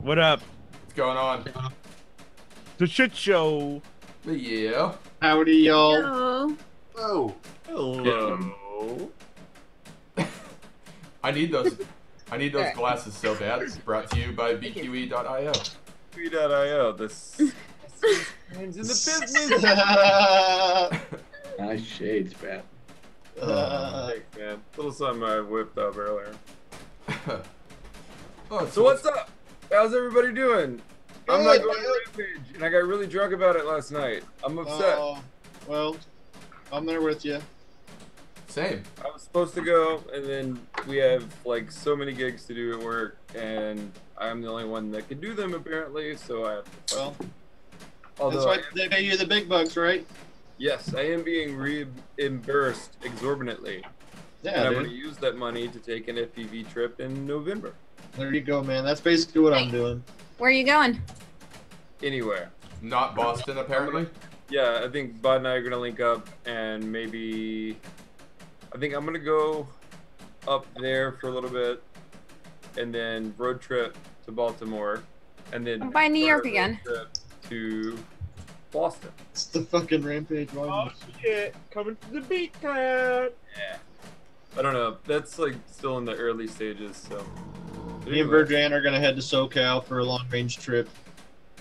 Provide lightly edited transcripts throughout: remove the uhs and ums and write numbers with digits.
What up? What's going on? The shit show. Yeah. Howdy, y'all. Hello. Oh. Hello. I need those glasses so bad. Brought to you by BQE.io. BQE.io. This hands in the business. Nice shades, Pat. Thanks, man. Little something I whipped up earlier. Oh, So what's up? How's everybody doing? I'm not going to Rampage, and I got really drunk about it last night. I'm upset. Well, I'm there with you. Same. I was supposed to go, and then we have like so many gigs to do at work, and I'm the only one that can do them apparently. So I have to. Well, although that's why they pay you the big bucks, right? yes, I am being reimbursed exorbitantly, Yeah, and I'm dude. going to use that money to take an FPV trip in November. There you go, man. That's basically what I'm doing. Where are you going? Anywhere. Not Boston, apparently. Yeah, I think Bud and I are gonna link up, and maybe I think I'm gonna go up there for a little bit, and then road trip to Baltimore, and then By New York road again. trip to Boston. It's the fucking Rampage one. Oh shit! Coming to the beat, Clan. Yeah. I don't know. That's like still in the early stages, so. Me and Virgin are gonna head to SoCal for a long-range trip.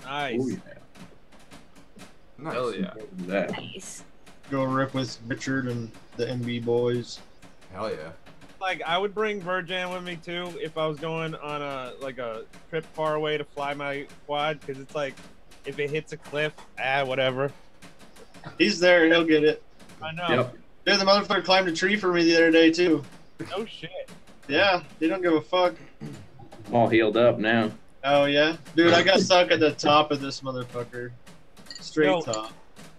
Nice. Oh, yeah. Nice. Hell yeah. That. Nice. Go rip with Richard and the MB boys. Hell yeah. Like I would bring Virgin with me too if I was going on a trip far away to fly my quad, because it's like if it hits a cliff, whatever. He's there. He'll get it. I know. Yep. Dude, the motherfucker climbed a tree for me the other day too. No shit. Yeah, he don't give a fuck. I'm all healed up now. Oh yeah, dude, I got stuck at the top of this motherfucker. Straight No. top.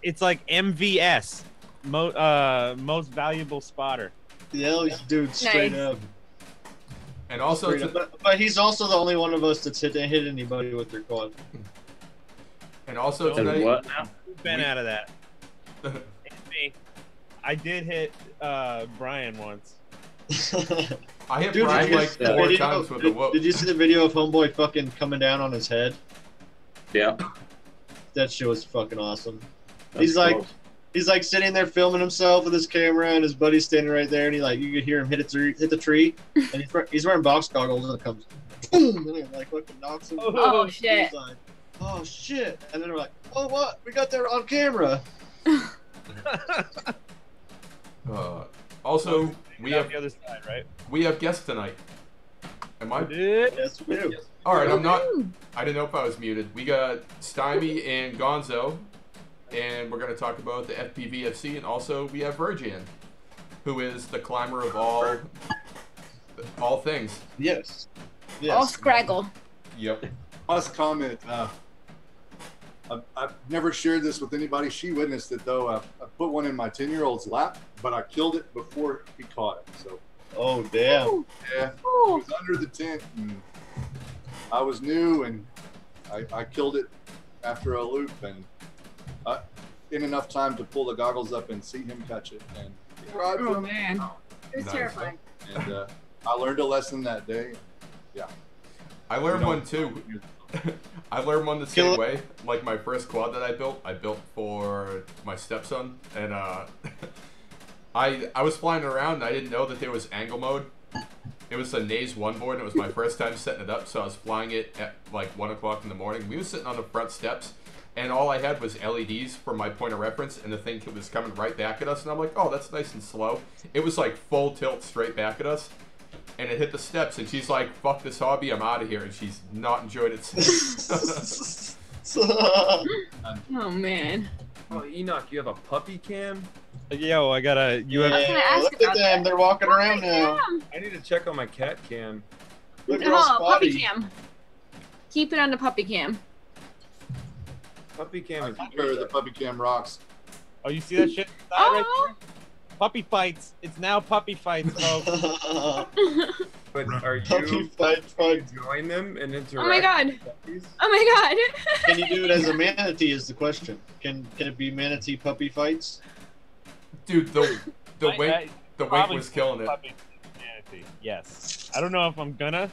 It's like MVS, most valuable spotter. Yeah, dude, straight Nice. up. And also, Straight up. But he's also the only one of us that's hit anybody with their quad. and also Said today. what now? Who's been out of that? It's me. I did hit Brian once. I hit Dude, Brian did you like see the 4 video- times with a whoop. Did you see the video of Homeboy fucking coming down on his head? Yeah. That shit was fucking awesome. That's close. He's like sitting there filming himself with his camera, and his buddy's standing right there, and you could hear him hit the tree, and he's wearing box goggles, and it comes, boom, and it like fucking knocks him. Oh, shit. He's like, oh shit, and then we're like, oh what? We got that on camera. Also, we have the other side, right? we have guests tonight. Am I? Yes, we do. All right, I'm not. I didn't know if I was muted. We got Stymie and Gonzo, and we're going to talk about the FPVFC, and also we have Virgin, who is the climber of all things. Yes. All scraggle. Yep. Must comment. I've never shared this with anybody. She witnessed it though. I put one in my 10-year-old's lap, but I killed it before he caught it. So Oh damn. yeah, it Ooh. was under the tent. And I was new and I killed it after a loop and in enough time to pull the goggles up and see him catch it. And he cried for Oh me. man, it was Nice. terrifying. And I learned a lesson that day. Yeah. I learned one too. I learned one the same way. Like my first quad that I built for my stepson, and I was flying around and I didn't know that there was angle mode. It was a Naze 1 board and it was my first time setting it up, so I was flying it at like 1 o'clock in the morning. We were sitting on the front steps and all I had was LEDs for my point of reference, and the thing was coming right back at us, and I'm like, oh, that's nice and slow. It was like full tilt straight back at us, and it hit the steps, and she's like, fuck this hobby, I'm out of here, and she's not enjoyed it since. Oh man. Oh, Enoch, you have a puppy cam? Yo, I got a I was gonna ask Look at about them. that. They're walking around now. I need to check on my cat cam. Look at all Oh, puppy spotty. cam. Keep it on the puppy cam. Puppy cam is Sure, the puppy cam rocks. Oh, you see that shit? Right Oh. there? Puppy fights. It's now puppy fights, folks. But are Puppy you fight. join them and interact? Oh my god. with puppies? Oh my god. Can you do it as a manatee is the question. Can it be manatee puppy fights? Dude, the wink Probably was killing it. puppy humanity. Yes. I don't know if I'm gonna.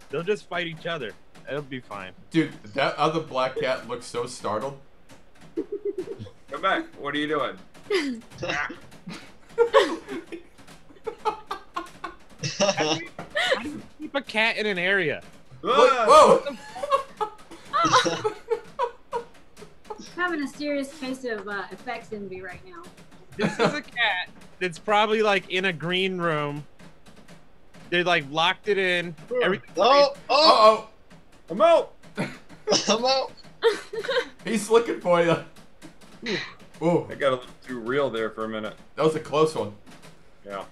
They'll just fight each other. It'll be fine. Dude, that other black cat looks so startled. Come back. What are you doing? How do you keep a cat in an area? Whoa! Having a serious case of effects envy right now. This is a cat that's probably like in a green room. They like locked it in. Everything. Oh! Uh-oh! I'm out. I'm out. He's looking for you. Ooh, I got a little too real there for a minute. that was a close one. Yeah.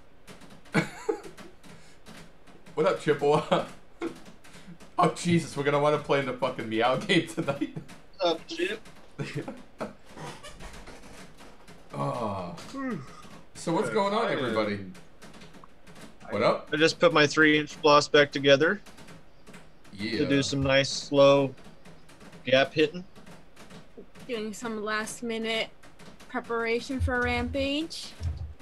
What up, Chippewa? Oh, Jesus, we're gonna want to play in the fucking Meow game tonight. What's up, Chip? Oh. So what's going on, everybody? What up? I just put my 3-inch floss back together Yeah. to do some nice, slow gap hitting. Doing some last minute preparation for Rampage.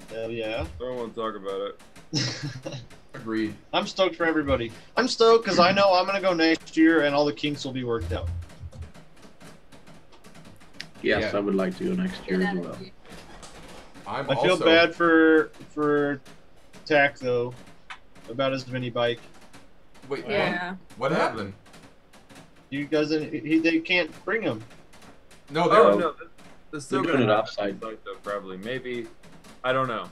Hell yeah. I don't want to talk about it. Agreed. I'm stoked for everybody. I'm stoked because I know I'm going to go next year and all the kinks will be worked out. Yes, Yeah. I would like to go next year as well. I'm I feel also bad for Tack, though, about his mini bike. Wait, Yeah. what happened? You guys, they can't bring him. No, they're Oh no, they're still They're doing gonna it have offside. it though, probably. Maybe. I don't know.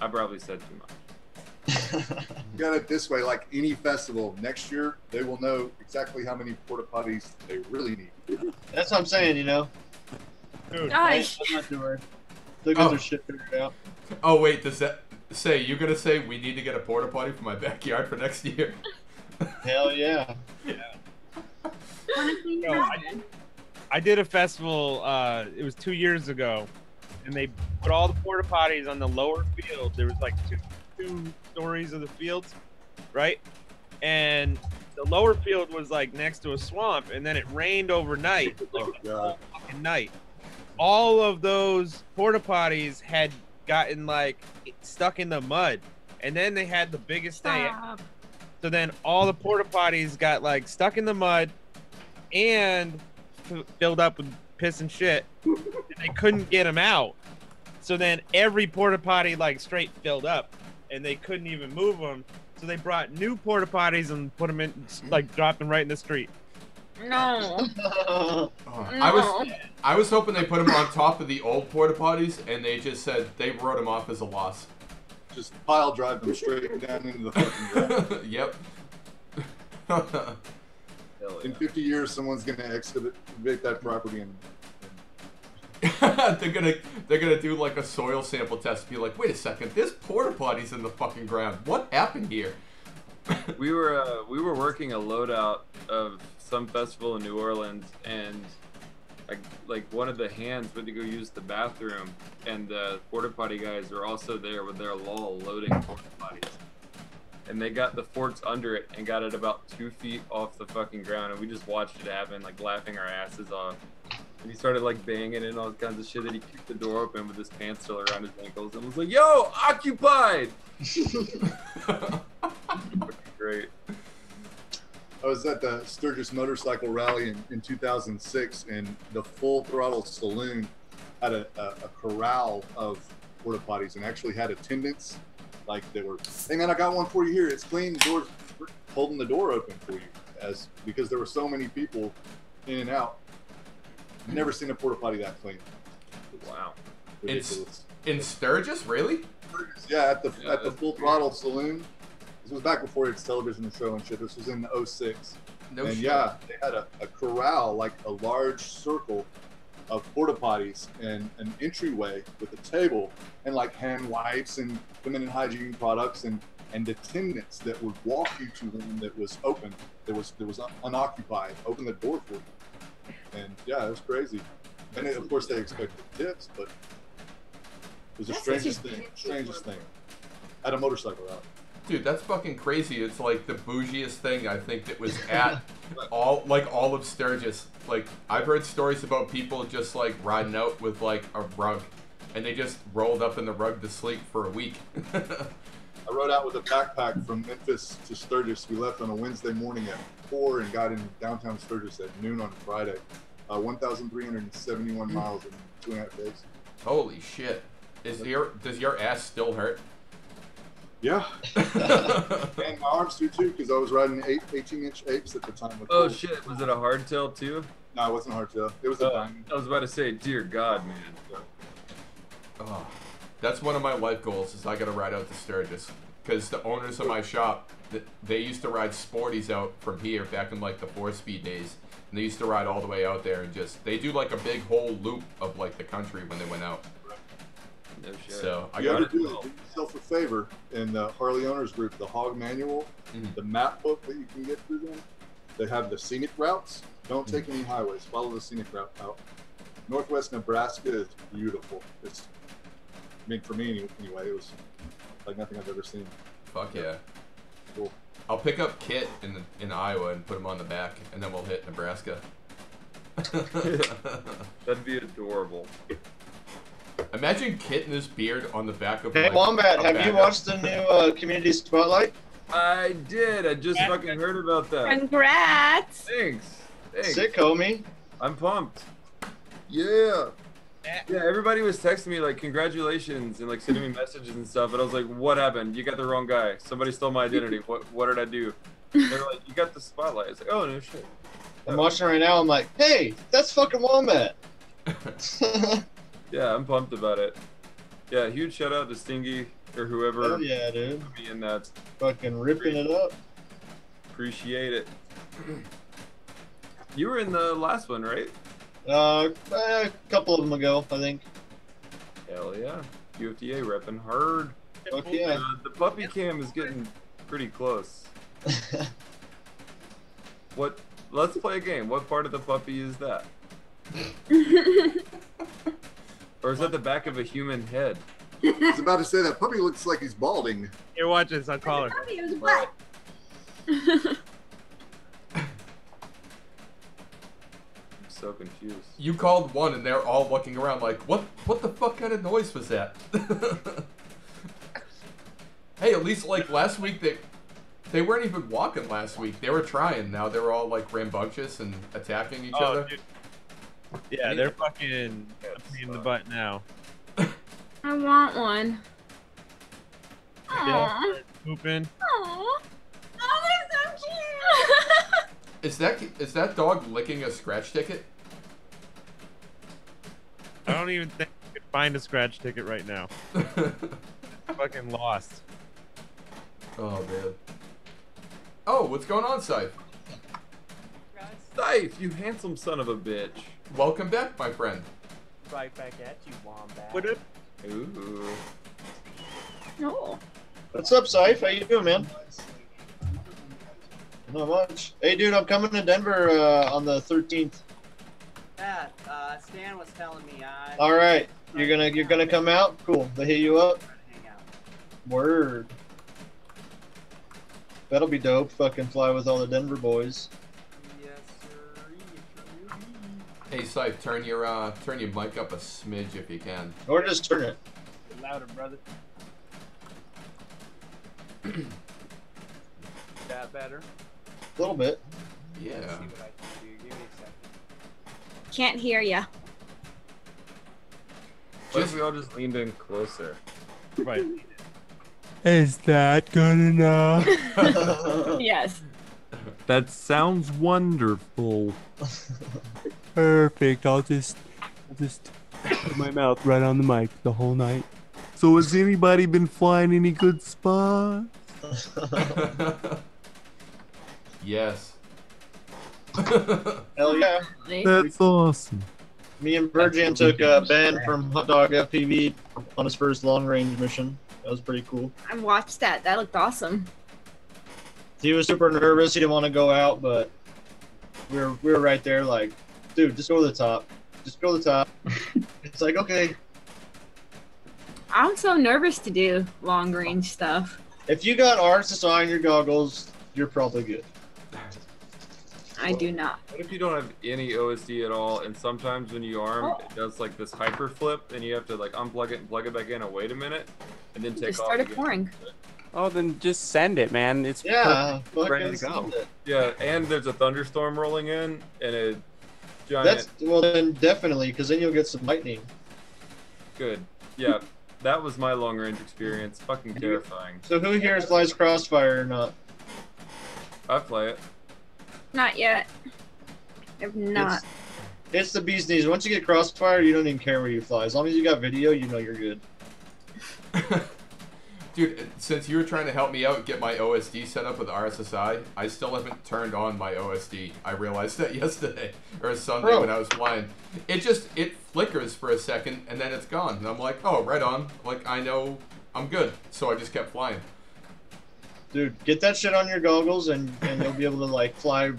I probably said too much. Got it this way, like any festival, next year they will know exactly how many porta potties they really need. That's what I'm saying, you know. Dude, Gosh. I'm not too worried. They'll get Oh. their shit figured out. Oh wait, does that say you're gonna say we need to get a porta potty for my backyard for next year? Hell yeah. Honestly, Yo, I did a festival, it was 2 years ago, and they put all the porta potties on the lower field. There was like two stories of the fields, right? And the lower field was like next to a swamp, and then it rained overnight, like Oh, the God. whole fucking night. All of those porta potties had gotten like stuck in the mud, and then they had the biggest day. Stop. So then all the porta potties got like stuck in the mud and filled up with piss and shit. And they couldn't get them out. So then every porta potty like straight filled up, and they couldn't even move them. So they brought new porta potties and put them in, like dropped them right in the street. No. Oh, No. I was hoping they put them on top of the old porta potties, and they just said they wrote them off as a loss. Just pile drive them straight down into the fucking ground. Yep. Hell In yeah. 50 years, someone's gonna excavate that property and they're gonna do like a soil sample test. Be like, wait a second, there's porta potties in the fucking ground. What happened here? We were working a loadout of some festival in New Orleans, and like one of the hands went to go use the bathroom, and the porta potty guys were also there with their lull loading porta potties. and they got the forks under it and got it about 2 feet off the fucking ground, and we just watched it happen, like laughing our asses off. And he started like banging it and all kinds of shit. That he kicked the door open with his pants still around his ankles and was like, "Yo, occupied!" Great. I was at the Sturgis Motorcycle Rally in 2006, and the Full Throttle Saloon had a corral of porta potties and actually had attendants. Like they were, "Hey man, I got one for you here. It's clean. The door's holding the door open for you," because there were so many people in and out. Never seen a porta potty that clean. Wow. Ridiculous. In Sturgis, really? Yeah, at the Full Throttle Saloon. This was back before its television show and shit. This was in '06. No and shit. yeah, they had a corral, like a large circle of porta potties and an entryway with a table and like hand wipes and feminine hygiene products and attendants that would walk you to one that was open, that was unoccupied, open the door for you. And yeah, it was crazy. And of course they expected tips, but it was the strangest thing. At a motorcycle rally. Dude, that's fucking crazy. It's like the bougiest thing I think that was at all of Sturgis. Like I've heard stories about people just like riding out with like a rug, and they just rolled up in the rug to sleep for a week. I rode out with a backpack from Memphis to Sturgis. We left on a Wednesday morning at 4 and got in downtown Sturgis at noon on Friday. 1,371 miles in 2.5 days. Holy shit! Does your ass still hurt? Yeah. And my arms do too, because I was riding 18-inch apes at the time. Oh shit! Was it a hardtail too? No, it wasn't a hardtail. It was a diamond. I was about to say, dear God, man. Oh, that's one of my life goals. Is I gotta ride out to Sturgis, because the owners of my shop, they used to ride Sporties out from here back in like the 4-speed days, and they used to ride all the way out there and they do like a big whole loop of like the country when they went out. No shit. So I You gotta gotta do yourself a favor in the Harley Owners Group, the Hog Manual, the map book that you can get through them. They have the scenic routes. Don't take any highways. Follow the scenic route out. Northwest Nebraska is beautiful. It's, I mean, for me anyway, it was like nothing I've ever seen. Fuck yeah. Cool. I'll pick up Kit in Iowa and put him on the back, and then we'll hit Nebraska. That'd be adorable. Imagine Kit and his beard on the back of. Hey, like, Wombat, have you watched the new Community Spotlight? I did. I just fucking heard about that. Congrats! Thanks. Sick, homie. I'm pumped. Yeah. Yeah, everybody was texting me like congratulations and like sending me messages and stuff, and I was like, what happened? You got the wrong guy. Somebody stole my identity. What did I do? They're like, you got the spotlight. It's like, oh no shit. I'm watching right now. I'm like, hey, that's fucking Wombat. Yeah, I'm pumped about it. Yeah, huge shout out to Stingy or whoever. Hell yeah, dude. Being that. Fucking ripping it up. Appreciate it. You were in the last one, right? A couple of them ago, I think. Hell yeah. UFDA repping hard. Fuck yeah. The puppy cam is getting pretty close. Let's play a game. What part of the puppy is that? Or is that the back of a human head? I was about to say that puppy looks like he's balding. Here, watch this. I'll call her. It was black. I'm so confused. You called one, and they're all looking around like, what the fuck kind of noise was that? Hey, at least like last week they weren't even walking last week. They were trying. Now they're all like rambunctious and attacking each other. Dude. Yeah, they're fucking a pain in the butt now. I want one. Yeah, Aww. pooping. Aww. Oh, they're so cute. Is that dog licking a scratch ticket? I don't even think I could find a scratch ticket right now. Fucking lost. Oh man. Oh, what's going on, Scythe? Scythe, you handsome son of a bitch. Welcome back, my friend. Right back at you, Wombat. What up? Ooh. No. What's up, Scythe? How you doing, man? Not much. Hey, dude, I'm coming to Denver on the 13th. Yeah, Stan was telling me All right, you're gonna come out. Cool. They hit you up. Hang out. Word. That'll be dope. Fucking fly with all the Denver boys. Yes, sir. Hey, Scythe, turn your mic up a smidge if you can. Or just turn it. Get louder, brother. That better? A little bit. Yeah. Let's see what I can do. Give me a second. Can't hear ya. What if we all just leaned in closer? Right. Is that good enough? Yes. That sounds wonderful. Perfect. I'll just put my mouth right on the mic the whole night. So has anybody been flying any good spots? Yes. Hell yeah. That's awesome. Me and Virgin took Ben from Hot Dog FPV on his first long range mission. That was pretty cool. I watched that. That looked awesome. He was super nervous. He didn't want to go out, but we were right there like, dude, just go to the top. Just go to the top. It's like, okay. I'm so nervous to do long range stuff. If you got RSSI in your goggles, you're probably good. I do not. What if you don't have any OSD at all, and sometimes when you arm, it does like this hyper flip, and you have to like unplug it and plug it back in and wait a minute, and then take Just off started again. pouring. Oh, then just send it, man. It's Yeah, ready to fucking go. send it. Yeah, and there's a thunderstorm rolling in, and a giant. That's well then definitely, because then you'll get some lightning. Good. Yeah, that was my long range experience. Fucking terrifying. So who here flies Crossfire or not? I play it. Not yet. I've not. It's the bee's knees. Once you get Crossfire, you don't even care where you fly. As long as you got video, you know you're good. Dude, since you were trying to help me out get my OSD set up with RSSI, I still haven't turned on my OSD. I realized that yesterday or Sunday when I was flying. It flickers for a second and then it's gone. And I'm like, oh, right on. Like, I know I'm good. So I just kept flying. Dude, get that shit on your goggles and you'll be able to like fly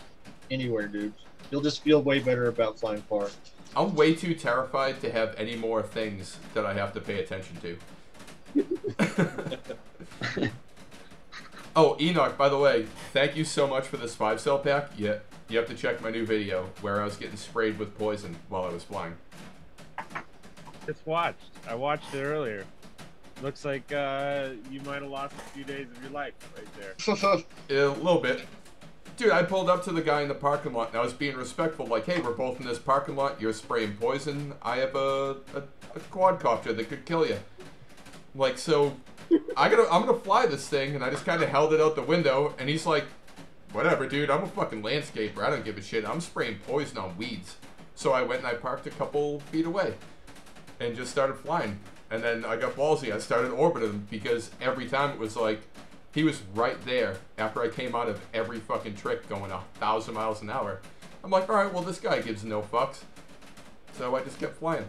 anywhere, dude. You'll just feel way better about flying far. I'm way too terrified to have any more things that I have to pay attention to. Oh, Enoch, by the way, thank you so much for this 5-cell pack. Yeah, you have to check my new video where I was getting sprayed with poison while I was flying. Just watched. I watched it earlier. Looks like you might have lost a few days of your life right there. A little bit. Dude, I pulled up to the guy in the parking lot and I was being respectful, like, hey, we're both in this parking lot, you're spraying poison, I have a quadcopter that could kill you. Like, so, I'm gonna fly this thing, and I just kind of held it out the window, and he's like, whatever, dude, I'm a fucking landscaper, I don't give a shit, I'm spraying poison on weeds. So I went and I parked a couple feet away, and just started flying. And then I got ballsy, I started orbiting him, because every time it was like, he was right there after I came out of every fucking trick going 1,000 miles an hour. I'm like, alright, well, this guy gives no fucks. So I just kept flying.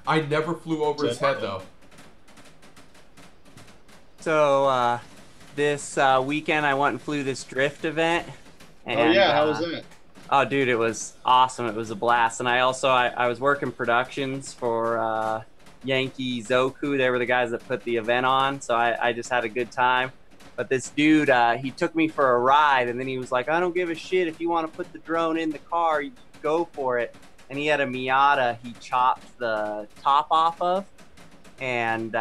I never flew over his head, though. So, this weekend I went and flew this drift event. And, oh yeah, how was that? Oh, dude, it was awesome. It was a blast. And I was working productions for Yankee Zoku. They were the guys that put the event on. So I just had a good time. But this dude, he took me for a ride, and then he was like, I don't give a shit. If you want to put the drone in the car, you go for it. And he had a Miata he chopped the top off of. And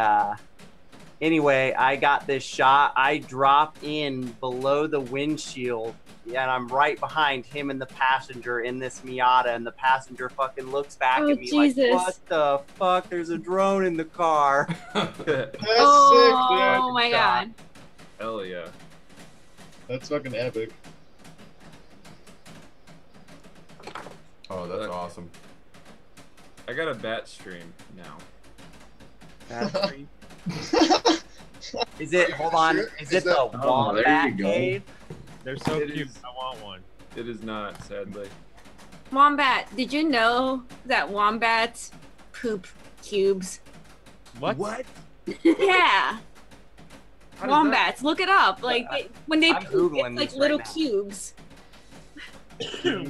anyway, I got this shot. I drop in below the windshield, and I'm right behind him and the passenger in this Miata, and the passenger fucking looks back at me Jesus. like, what the fuck? There's a drone in the car. That's sick, dude. Oh my god. Hell yeah. That's fucking epic. Oh, that's awesome. I got a bat stream now. Is it, hold on, is it the Wombat Cave? They're so cute. I want one. It is not, sadly. Wombat, did you know that wombats poop cubes? What? What? Yeah. How does Wombats, look it up. Like when they I'm poop, Googling it's like this little right now. cubes.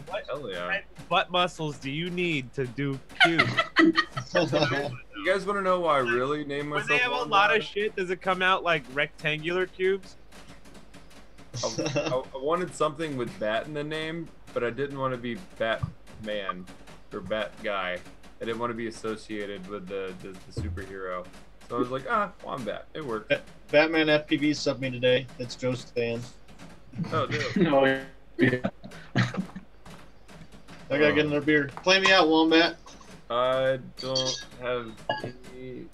What Hell yeah. butt muscles do you need to do cubes? You guys want to know why I really named When myself? they have a lot of shit, does it come out like rectangular cubes? I wanted something with bat in the name, but I didn't want to be Batman or Bat Guy. I didn't want to be associated with the superhero. So I was like, Wombat. It worked. Batman FPV subbed me today. It's Joe Stan. Oh, dude. Oh, yeah. I gotta get another beer. Play me out, Wombat. I don't have any.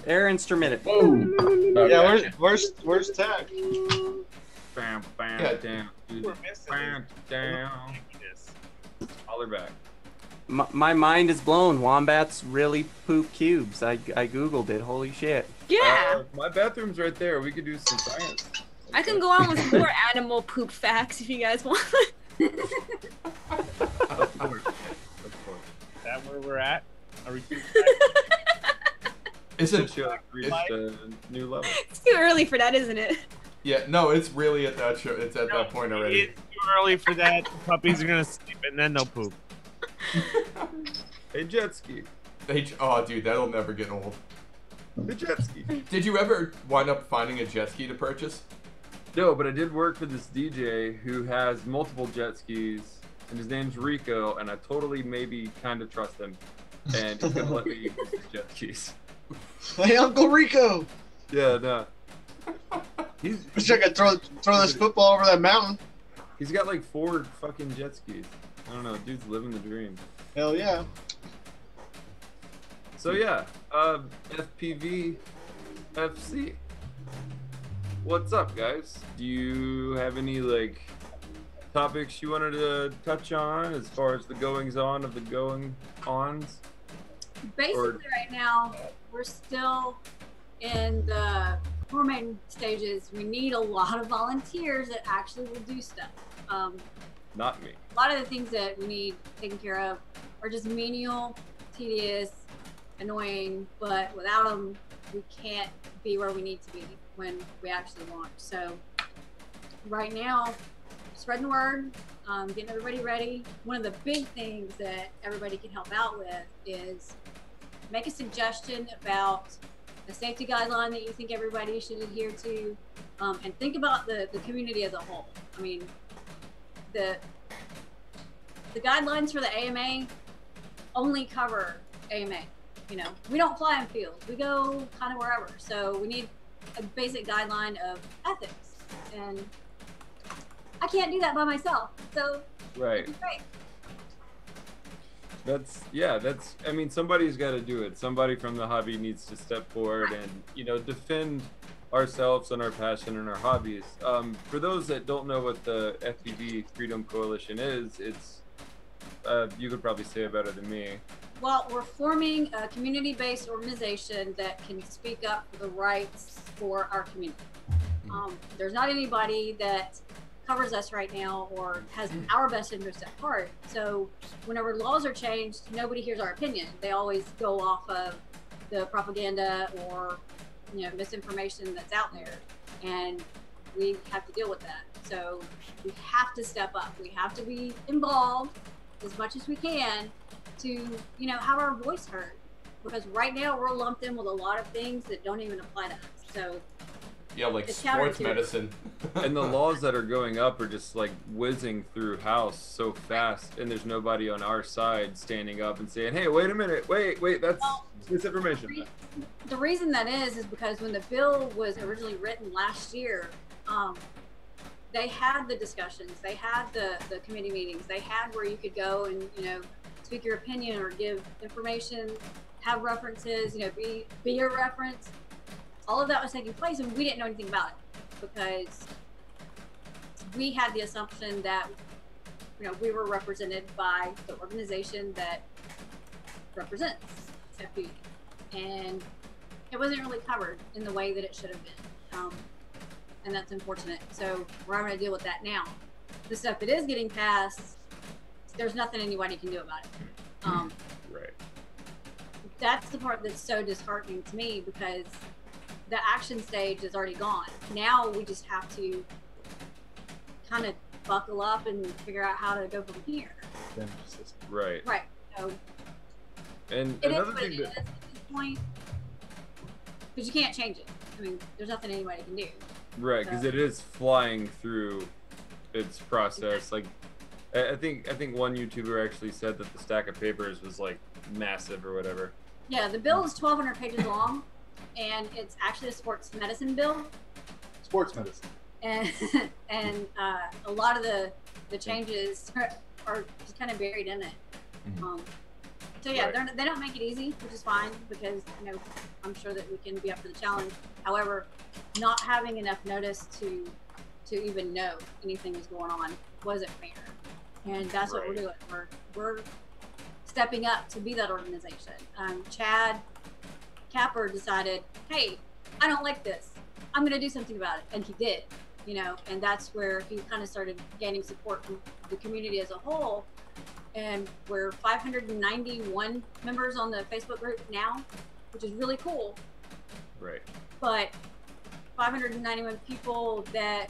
Air instrument. Whoa. Yeah, where's Tack? Bam, bam, Yeah. down. We're missing Bam, down. Holler back. My mind is blown. Wombats really poop cubes. I googled it. Holy shit. Yeah. My bathroom's right there. We could do some science. I can go on with more animal poop facts if you guys want. Of course. Is that where we're at? Are we Isn't Show reached a new level. It's too early for that, isn't it? Yeah, no, it's really at that show. It's at that point already. It's too early for that. The puppies are gonna sleep and then they'll poop. Hey, jet ski. Oh, dude, that'll never get old. The jet ski. Did you ever wind up finding a jet ski to purchase? No, but I did work for this DJ who has multiple jet skis, and his name's Rico, and I totally maybe kind of trust him, and he's gonna let me use his jet skis. Hey, Uncle Rico! Yeah, no. He's Wish I could throw this football over that mountain. He's got like 4 fucking jet skis. I don't know, dude's living the dream. Hell yeah. So yeah, FPVFC. What's up, guys? Do you have any like topics you wanted to touch on as far as the goings on of the going ons? Basically, right now, we're still in the forming stages. We need a lot of volunteers that actually will do stuff. Not me. A lot of the things that we need taken care of are just menial, tedious, annoying, but without them, we can't be where we need to be when we actually want. So right now, spreading the word, getting everybody ready. One of the big things that everybody can help out with is make a suggestion about a safety guideline that you think everybody should adhere to, and think about the community as a whole. I mean, the guidelines for the AMA only cover AMA. You know, we don't fly in fields. We go kind of wherever. So we need a basic guideline of ethics, and I can't do that by myself. So Right. great. That's I mean, somebody's got to do it. Somebody from the hobby needs to step forward and, you know, defend ourselves and our passion and our hobbies. For those that don't know what the FPV Freedom Coalition is, it's you could probably say it better than me. Well, we're forming a community-based organization that can speak up for the rights for our community. There's not anybody that covers us right now or has our best interest at heart. So whenever laws are changed, nobody hears our opinion. They always go off of the propaganda or, you know, misinformation that's out there, and we have to deal with that. So we have to step up. We have to be involved as much as we can to, you know, have our voice heard, because right now we're lumped in with a lot of things that don't even apply to us. So Yeah, like it's sports counterintuitive. medicine. And the laws that are going up are just like whizzing through House so fast, and there's nobody on our side standing up and saying, hey, wait a minute, wait, that's misinformation. The reason that is because when the bill was originally written last year, they had the discussions, they had the committee meetings, they had where you could go and, you know, speak your opinion or give information, have references, you know, be a reference. All of that was taking place, and we didn't know anything about it because we had the assumption that, you know, we were represented by the organization that represents FPV, and it wasn't really covered in the way that it should have been, and that's unfortunate. So we're having to deal with that now. The stuff that is getting passed, there's nothing anybody can do about it. Right. That's the part that's so disheartening to me, because the action stage is already gone. Now we just have to kind of buckle up and figure out how to go from here. Right. Right. So And it is another what thing it that is. point, because you can't change it. I mean, there's nothing anybody can do. Right, because it is flying through its process. Like, I think one YouTuber actually said that the stack of papers was like massive or whatever. Yeah, the bill is 1,200 pages long, and it's actually a sports medicine bill. Sports medicine. And a lot of the changes are just kind of buried in it. So yeah, Right. they don't make it easy, which is fine because I'm sure that we can be up for the challenge. However, not having enough notice to even know anything was going on wasn't fair, and that's what we're doing. We're stepping up to be that organization. Chad Capper decided, hey, I don't like this. I'm going to do something about it, and he did. And that's where he kind of started gaining support from the community as a whole. And we're 591 members on the Facebook group now, which is really cool. Right. But 591 people that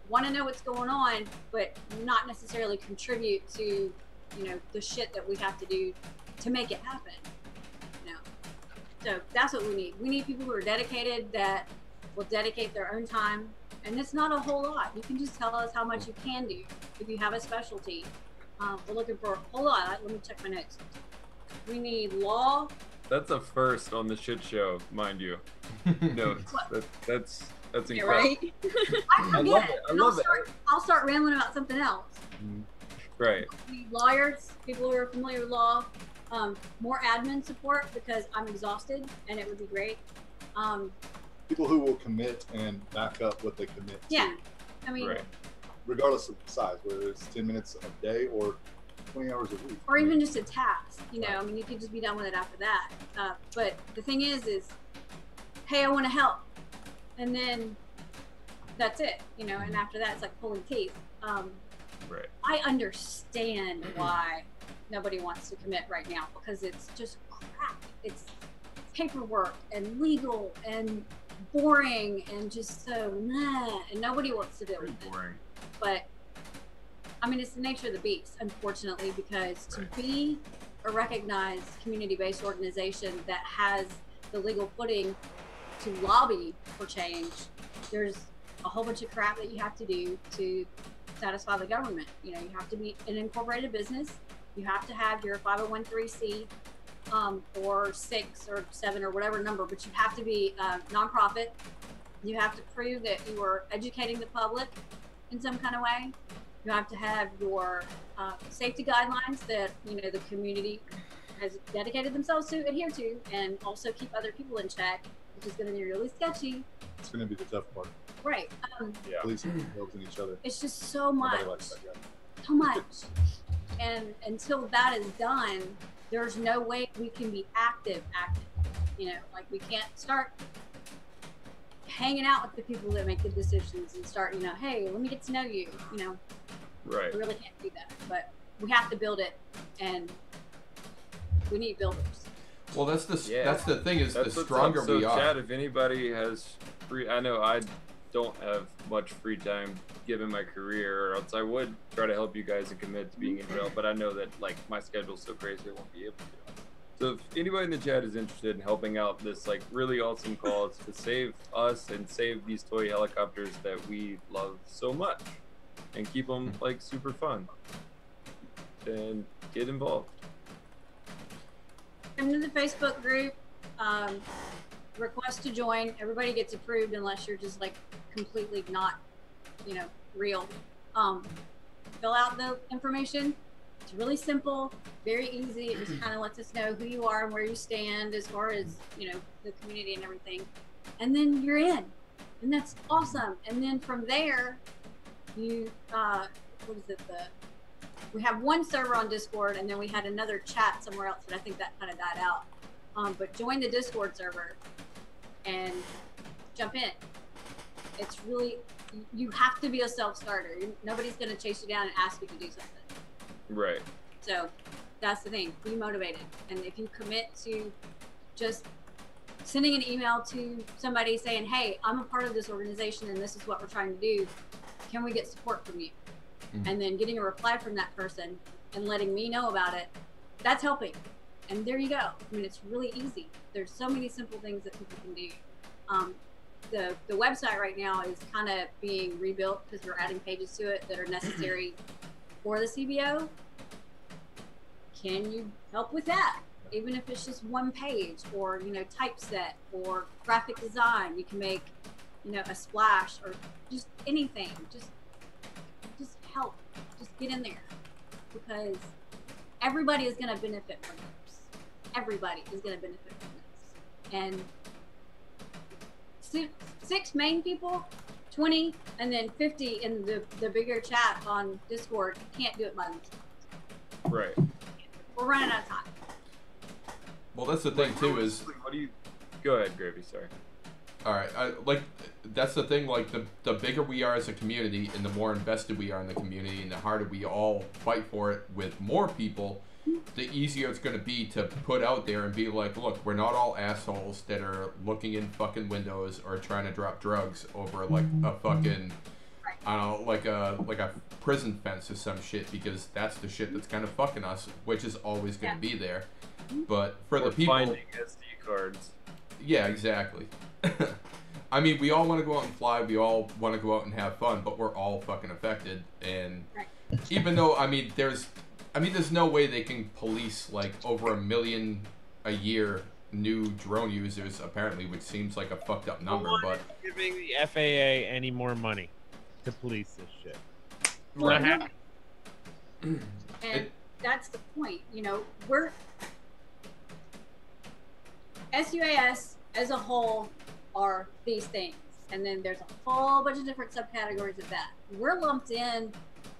want to know what's going on, but not necessarily contribute to, the shit that we have to do to make it happen. So that's what we need. We need people who are dedicated, that will dedicate their own time. And it's not a whole lot. You can just tell us how much you can do if you have a specialty. We're looking for, hold on, let me check my notes. We need law. That's a first on the shit show, mind you. Notes. That's incredible. Yeah, right? I forget it. I'll start rambling about something else. Right. We need lawyers, people who are familiar with law, more admin support because I'm exhausted and it would be great. People who will commit and back up what they commit to. Yeah, I mean, regardless of size, whether it's 10 minutes a day or 20 hours a week. or even just a task, I mean, you could just be done with it after that. But the thing is, hey, I want to help. And then that's it, and after that, it's like pulling teeth. I understand why nobody wants to commit right now, because it's just crap. It's paperwork and legal and boring and just so meh, and nobody wants to deal with it. But I mean, it's the nature of the beast, unfortunately, because to be a recognized community-based organization that has the legal footing to lobby for change, there's a whole bunch of crap that you have to do to satisfy the government. You have to be an incorporated business. You have to have your 501(c)(3) or 6 or 7 or whatever number, but you have to be a nonprofit. You have to prove that you are educating the public in some kind of way. You have to have your safety guidelines that the community has dedicated themselves to adhere to, and also keep other people in check, which is going to be really sketchy. It's going to be the tough part. Right. Policing helping each other. It's just so much. Nobody likes that guy. So much. And until that is done, there's no way we can be active. Like we can't start hanging out with the people that make the decisions and start, hey, let me get to know you, Right. We really can't do that, but we have to build it, and we need builders. Well, that's the thing is, That's the what's stronger up. So, we are. Chad, if anybody has free, I know I don't have much free time given my career, or else I would try to help you guys and commit to being in jail, but I know that like my schedule's so crazy I won't be able to. So if anybody in the chat is interested in helping out this like really awesome cause to save us and save these toy helicopters that we love so much and keep them like super fun, then get involved. Come to the Facebook group, request to join. Everybody gets approved unless you're just like completely not, real. Fill out the information. It's really simple, very easy. It just kind of lets us know who you are and where you stand as far as, the community and everything. And then you're in, and that's awesome. And then from there, you, we have one server on Discord, and then we had another chat somewhere else, but I think that kind of died out. But join the Discord server and jump in. It's really, you have to be a self-starter. Nobody's going to chase you down and ask you to do something. Right. So that's the thing. Be motivated. And if you commit to just sending an email to somebody saying, hey, I'm a part of this organization and this is what we're trying to do, can we get support from you? And then getting a reply from that person and letting me know about it, that's helping. And there you go. I mean, it's really easy. There's so many simple things that people can do. The website right now is kind of being rebuilt because we're adding pages to it that are necessary for the CBO. Can you help with that? Even if it's just one page, or typeset or graphic design, you can make a splash or just anything. Just help. Just get in there, because everybody is going to benefit from this. Everybody is going to benefit from this. And 6 main people, 20, and then 50 in the bigger chat on Discord can't do it by themselves. Right. We're running out of time. Well, that's the thing too is. What do you? Go ahead, Gravy. Sorry. All right, that's the thing. Like the bigger we are as a community, and the more invested we are in the community, and the harder we all fight for it with more people, the easier it's going to be to put out there and be like, look, we're not all assholes that are looking in fucking windows or trying to drop drugs over like a fucking, I don't know, like a prison fence or some shit, because that's the shit that's kind of fucking us, which is always going to be there. But for the people finding SD cards. Yeah, exactly. I mean, we all want to go out and fly. We all want to go out and have fun, but we're all fucking affected. And even though, there's no way they can police like over 1 million a year new drone users, apparently, which seems like a fucked up number. But giving the FAA any more money to police this shit. Well, and that's the point. We're SUAS as a whole are these things, and then there's a whole bunch of different subcategories of that. We're lumped in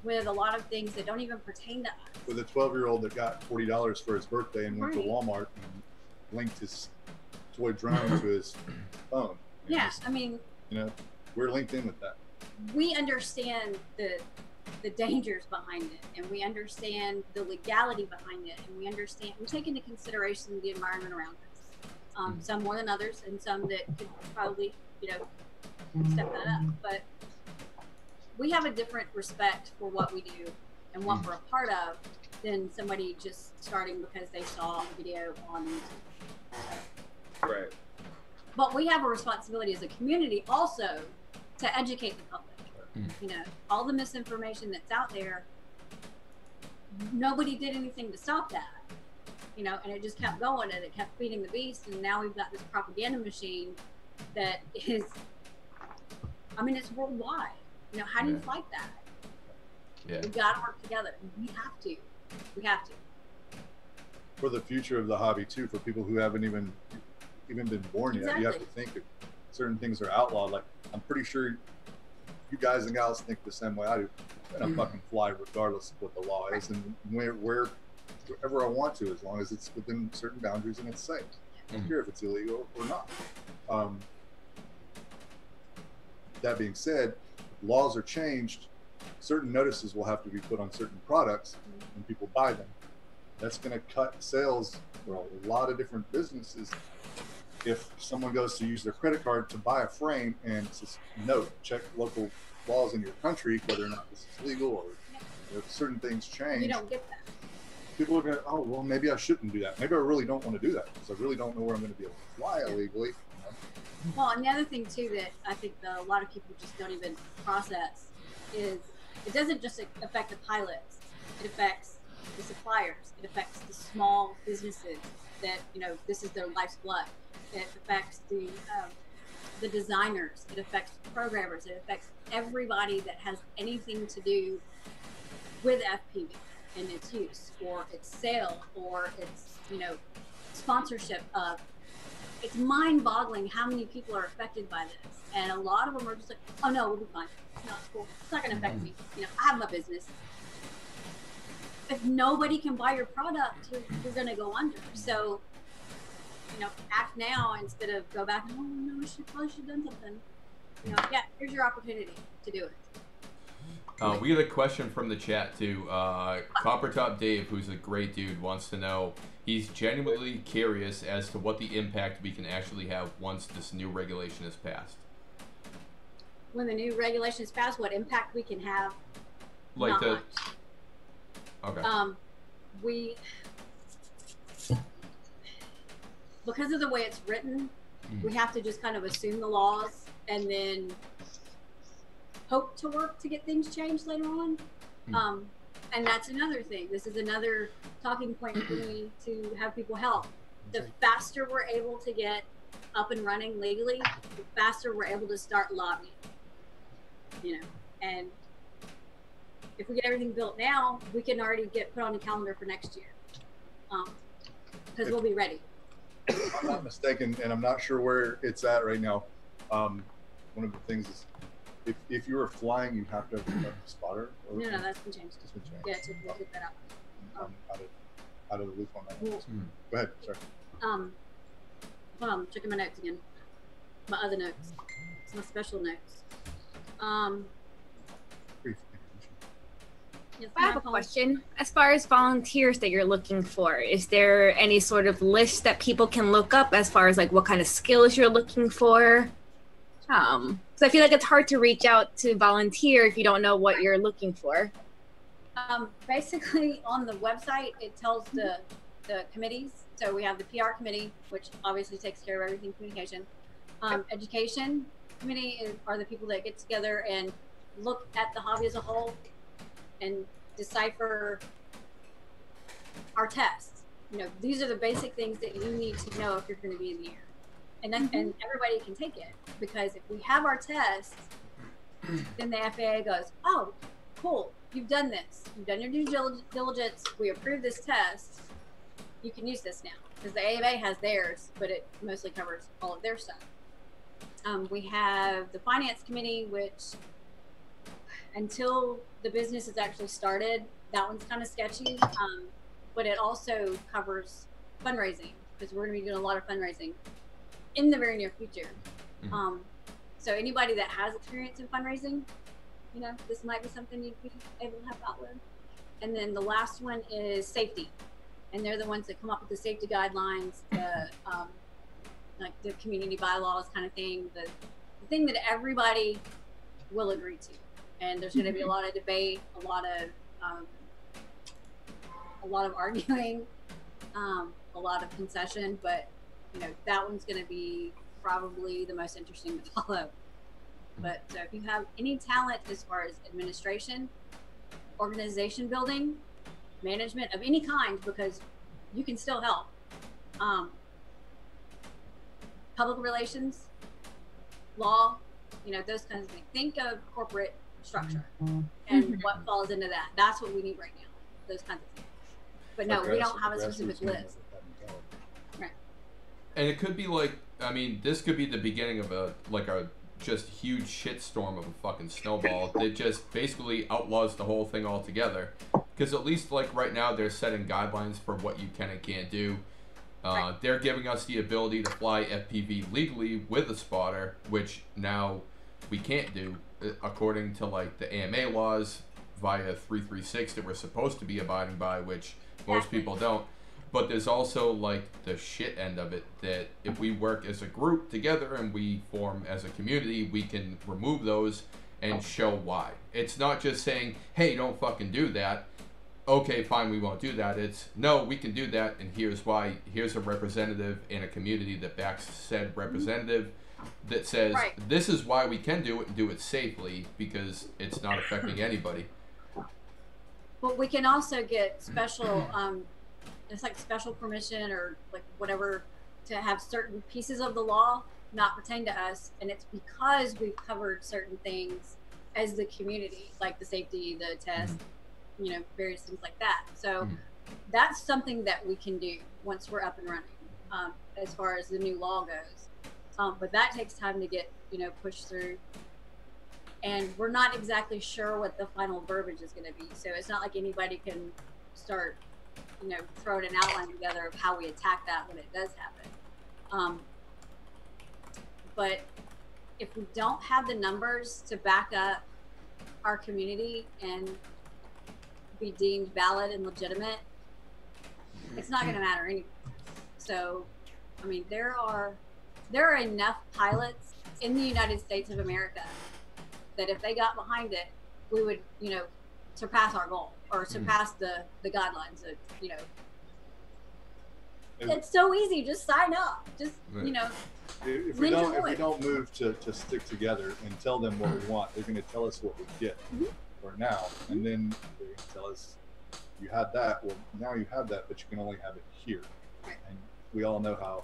with a lot of things that don't even pertain to us. With a 12-year-old that got $40 for his birthday and went to Walmart and linked his toy drone to his phone. Yeah, just, we're linked in with that. We understand the dangers behind it, and we understand the legality behind it, and we take into consideration the environment around us. Some more than others, and some that could probably, step that up. But we have a different respect for what we do and what we're a part of than somebody just starting because they saw a video on YouTube. Right. But we have a responsibility as a community also to educate the public. All the misinformation that's out there, nobody did anything to stop that. And it just kept going, and it kept feeding the beast, and now we've got this propaganda machine that is, it's worldwide. How do you fight that? Yeah. We've got to work together. We have to. For the future of the hobby too, for people who haven't even been born yet, you have to think if certain things are outlawed. Like, I'm pretty sure you guys and gals think the same way I do. I'm gonna fucking fly regardless of what the law is, and wherever I want to, as long as it's within certain boundaries and it's safe. I don't care if it's illegal or not. That being said, laws are changed. Certain notices will have to be put on certain products when people buy them. That's going to cut sales for a lot of different businesses. If someone goes to use their credit card to buy a frame and it says, note, check local laws in your country, whether or not this is legal, or if certain things change. You don't get that. People are going, oh, well, maybe I shouldn't do that. Maybe I really don't want to do that because I really don't know where I'm going to be able to fly illegally. Well, and the other thing, too, that I think a lot of people just don't even process is it doesn't just affect the pilots. It affects the suppliers. It affects the small businesses that, this is their life's blood. It affects the designers. It affects the programmers. It affects everybody that has anything to do with FPV and its use, or its sale, or its sponsorship of. It's mind-boggling how many people are affected by this, and a lot of them are just like, "Oh no, we'll be fine. No, it's cool. It's not going to affect me. I have my business." If nobody can buy your product, you're going to go under. So, act now instead of go back and, oh no, I probably should have done something. Yeah, here's your opportunity to do it. We get a question from the chat too. Copper Top Dave, who's a great dude, wants to know. He's genuinely curious as to what the impact we can actually have once this new regulation is passed. When the new regulation is passed, what impact we can have? Like not the. Much. Okay. because of the way it's written, we have to just kind of assume the laws and then hope to work to get things changed later on. And that's another thing. This is another talking point for me to have people help. The faster we're able to get up and running legally, the faster we're able to start lobbying. You know, and if we get everything built now, we can already get put on the calendar for next year, because we'll be ready. If I'm not mistaken, and I'm not sure where it's at right now. One of the things is, if you were flying, you have to have a spotter. Or No, that's been changed. It's been changed. Yeah, so we'll get that out. I'm out of the loop on that. Go ahead, sorry. Hold on, I'm checking my notes again. My other notes. It's my special notes. Yes, I have a question. As far as volunteers that you're looking for, is there any sort of list that people can look up as far as like what kind of skills you're looking for? So I feel like it's hard to reach out to volunteer if you don't know what you're looking for. Basically, on the website, it tells the committees. So we have the PR committee, which obviously takes care of everything communication. Education committee are the people that get together and look at the hobby as a whole and decipher our tests. You know, these are the basic things that you need to know if you're going to be in the air. And then, and everybody can take it, because if we have our tests, then the FAA goes, oh, cool, you've done this. You've done your due diligence. We approved this test. You can use this now. Because the AMA has theirs, but it mostly covers all of their stuff. We have the finance committee, which until the business is actually started, that one's kind of sketchy. But it also covers fundraising, because we're going to be doing a lot of fundraising in the very near future. So anybody that has experience in fundraising, you know, this might be something you'd be able to help out with. And then the last one is safety. And they're the ones that come up with the safety guidelines, the like the community bylaws kind of thing, the thing that everybody will agree to. And there's going to be a lot of debate, a lot of arguing, a lot of concession, but you know, that one's going to be probably the most interesting to follow. But so if you have any talent as far as administration, organization building, management of any kind, because you can still help, public relations, law, you know, those kinds of things. Think of corporate structure and what falls into that. That's what we need right now, those kinds of things. But no, we don't have a specific list. Right. And it could be like, I mean, this could be the beginning of a just huge shitstorm of a fucking snowball that just basically outlaws the whole thing altogether. Because at least like right now they're setting guidelines for what you can and can't do. They're giving us the ability to fly FPV legally with a spotter, which now we can't do according to like the AMA laws via 336 that we're supposed to be abiding by, which most people don't. But there's also like the shit end of it, that if we work as a group together and we form as a community, we can remove those and show why. It's not just saying, hey, don't fucking do that. Okay, fine, we won't do that. It's, no, we can do that, and here's why. Here's a representative in a community that backs said representative that says, this is why we can do it and do it safely, because it's not affecting anybody. But we can also get special, it's like special permission or like whatever, to have certain pieces of the law not pertain to us, and it's because we've covered certain things as the community, like the safety, the test, you know, various things like that. So that's something that we can do once we're up and running, as far as the new law goes. But that takes time to get, you know, pushed through. And we're not exactly sure what the final verbiage is going to be. So it's not like anybody can start, you know, throwing an outline together of how we attack that when it does happen. But if we don't have the numbers to back up our community and be deemed valid and legitimate, it's not going to matter anymore. So, I mean, there are enough pilots in the United States of America that if they got behind it, we would, you know, surpass our goal or surpass the guidelines of, you know, It's so easy. Just sign up. Just, you know, If we don't move to stick together and tell them what we want, they're going to tell us what we get for now, and then they tell us, you had that. Well, now you have that, but you can only have it here. And we all know how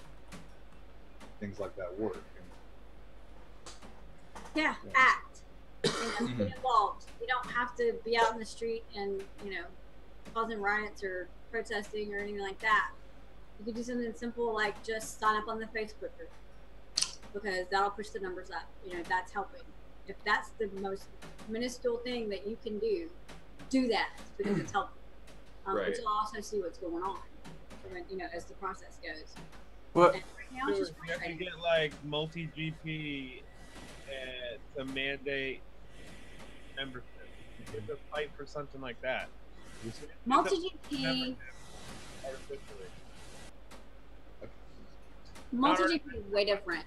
things like that work. Yeah, act. You know, be involved. You don't have to be out in the street and, you know, causing riots or protesting or anything like that. You could do something simple like just sign up on the Facebook group, because that'll push the numbers up. You know, that's helping. If that's the most minuscule thing that you can do, do that, because it's helpful. But you'll also see what's going on, you know, as the process goes. What? And right now, it's just you have to get like multi-GP to mandate membership. You have to fight for something like that. Multi-GP. Multi-GP is way different.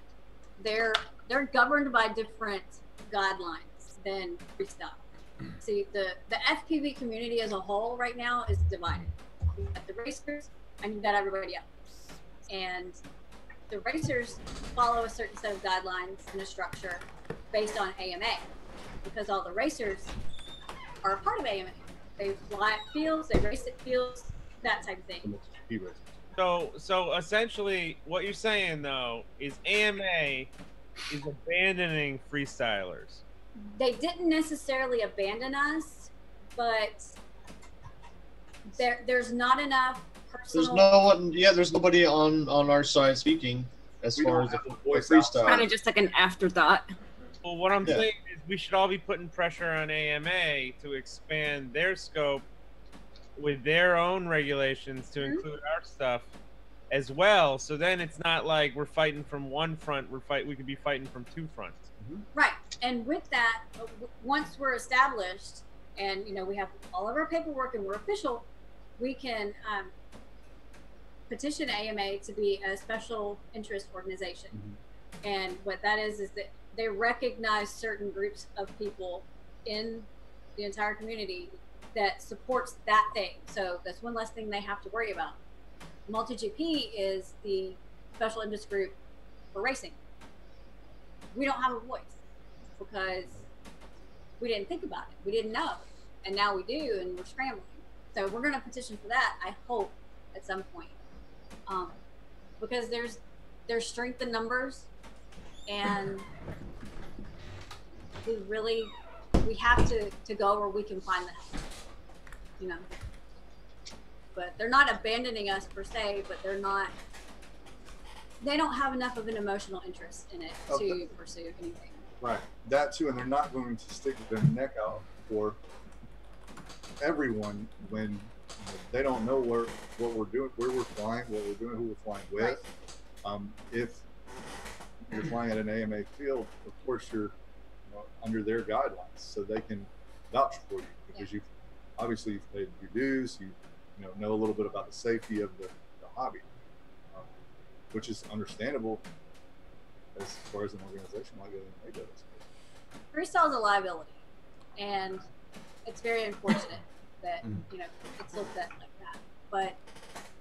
They're governed by different guidelines than freestyle. See, the FPV community as a whole right now is divided. You've got the racers and you've got everybody else. And the racers follow a certain set of guidelines and a structure based on AMA, because all the racers are a part of AMA. They fly at fields, they race at fields, that type of thing. So essentially, what you're saying though is AMA is abandoning freestylers. They didn't necessarily abandon us, but there's not enough personal. There's nobody on our side speaking as far as the freestyle. Kind of just like an afterthought. Well, what I'm saying is we should all be putting pressure on AMA to expand their scope with their own regulations to include our stuff as well. So then it's not like we're fighting from one front. We could be fighting from two fronts. Right. And with that, once we're established and, you know, we have all of our paperwork and we're official, we can petition AMA to be a special interest organization. And what that is that they recognize certain groups of people in the entire community that supports that thing. So that's one less thing they have to worry about. Multi-GP is the special interest group for racing. We don't have a voice because we didn't think about it. We didn't know. And now we do, and we're scrambling. So we're going to petition for that, I hope, at some point. Because there's strength in numbers, and we have to go where we can find that, you know. But they're not abandoning us per se, but they don't have enough of an emotional interest in it to pursue anything. Right, that too, and they're not going to stick their neck out for everyone when they don't know what we're doing, where we're flying, what we're doing, who we're flying with. Right. If you're flying at an AMA field, of course you're under their guidelines, so they can vouch for you because you've paid your dues. You know a little bit about the safety of the hobby, which is understandable as far as an organization like AMA does. Freestyle is a liability, and it's very unfortunate that it's looked at like that. But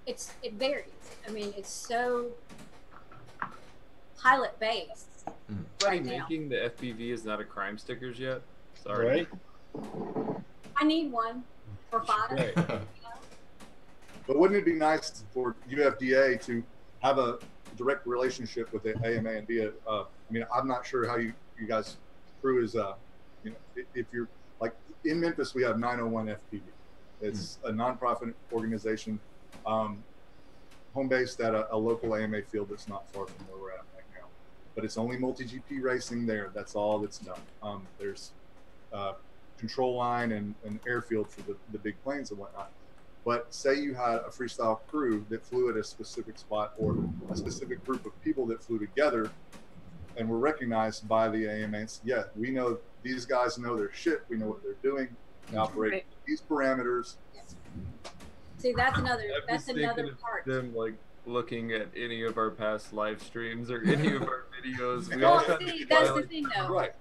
it varies. I mean, it's so pilot based. Right now. Making the FPV is not a crime stickers yet. Sorry. Right. I need one for 5. Right. But wouldn't it be nice for UFDA to have a direct relationship with the AMA and be I mean, I'm not sure how you guys crew is, if you're like in Memphis, we have 901 FPV. It's a nonprofit organization, home based at a local AMA field that's not far from where we're at right now. But it's only multi-GP racing there. That's all that's done. There's control line and airfield for the big planes and whatnot. But say you had a freestyle crew that flew at a specific spot, or a specific group of people that flew together and were recognized by the AMAs. Yeah, we know these guys know their shit. We know what they're doing. They operate these parameters. See, that's another part. Them like looking at any of our past live streams or any of our videos. That's the thing, though. Right.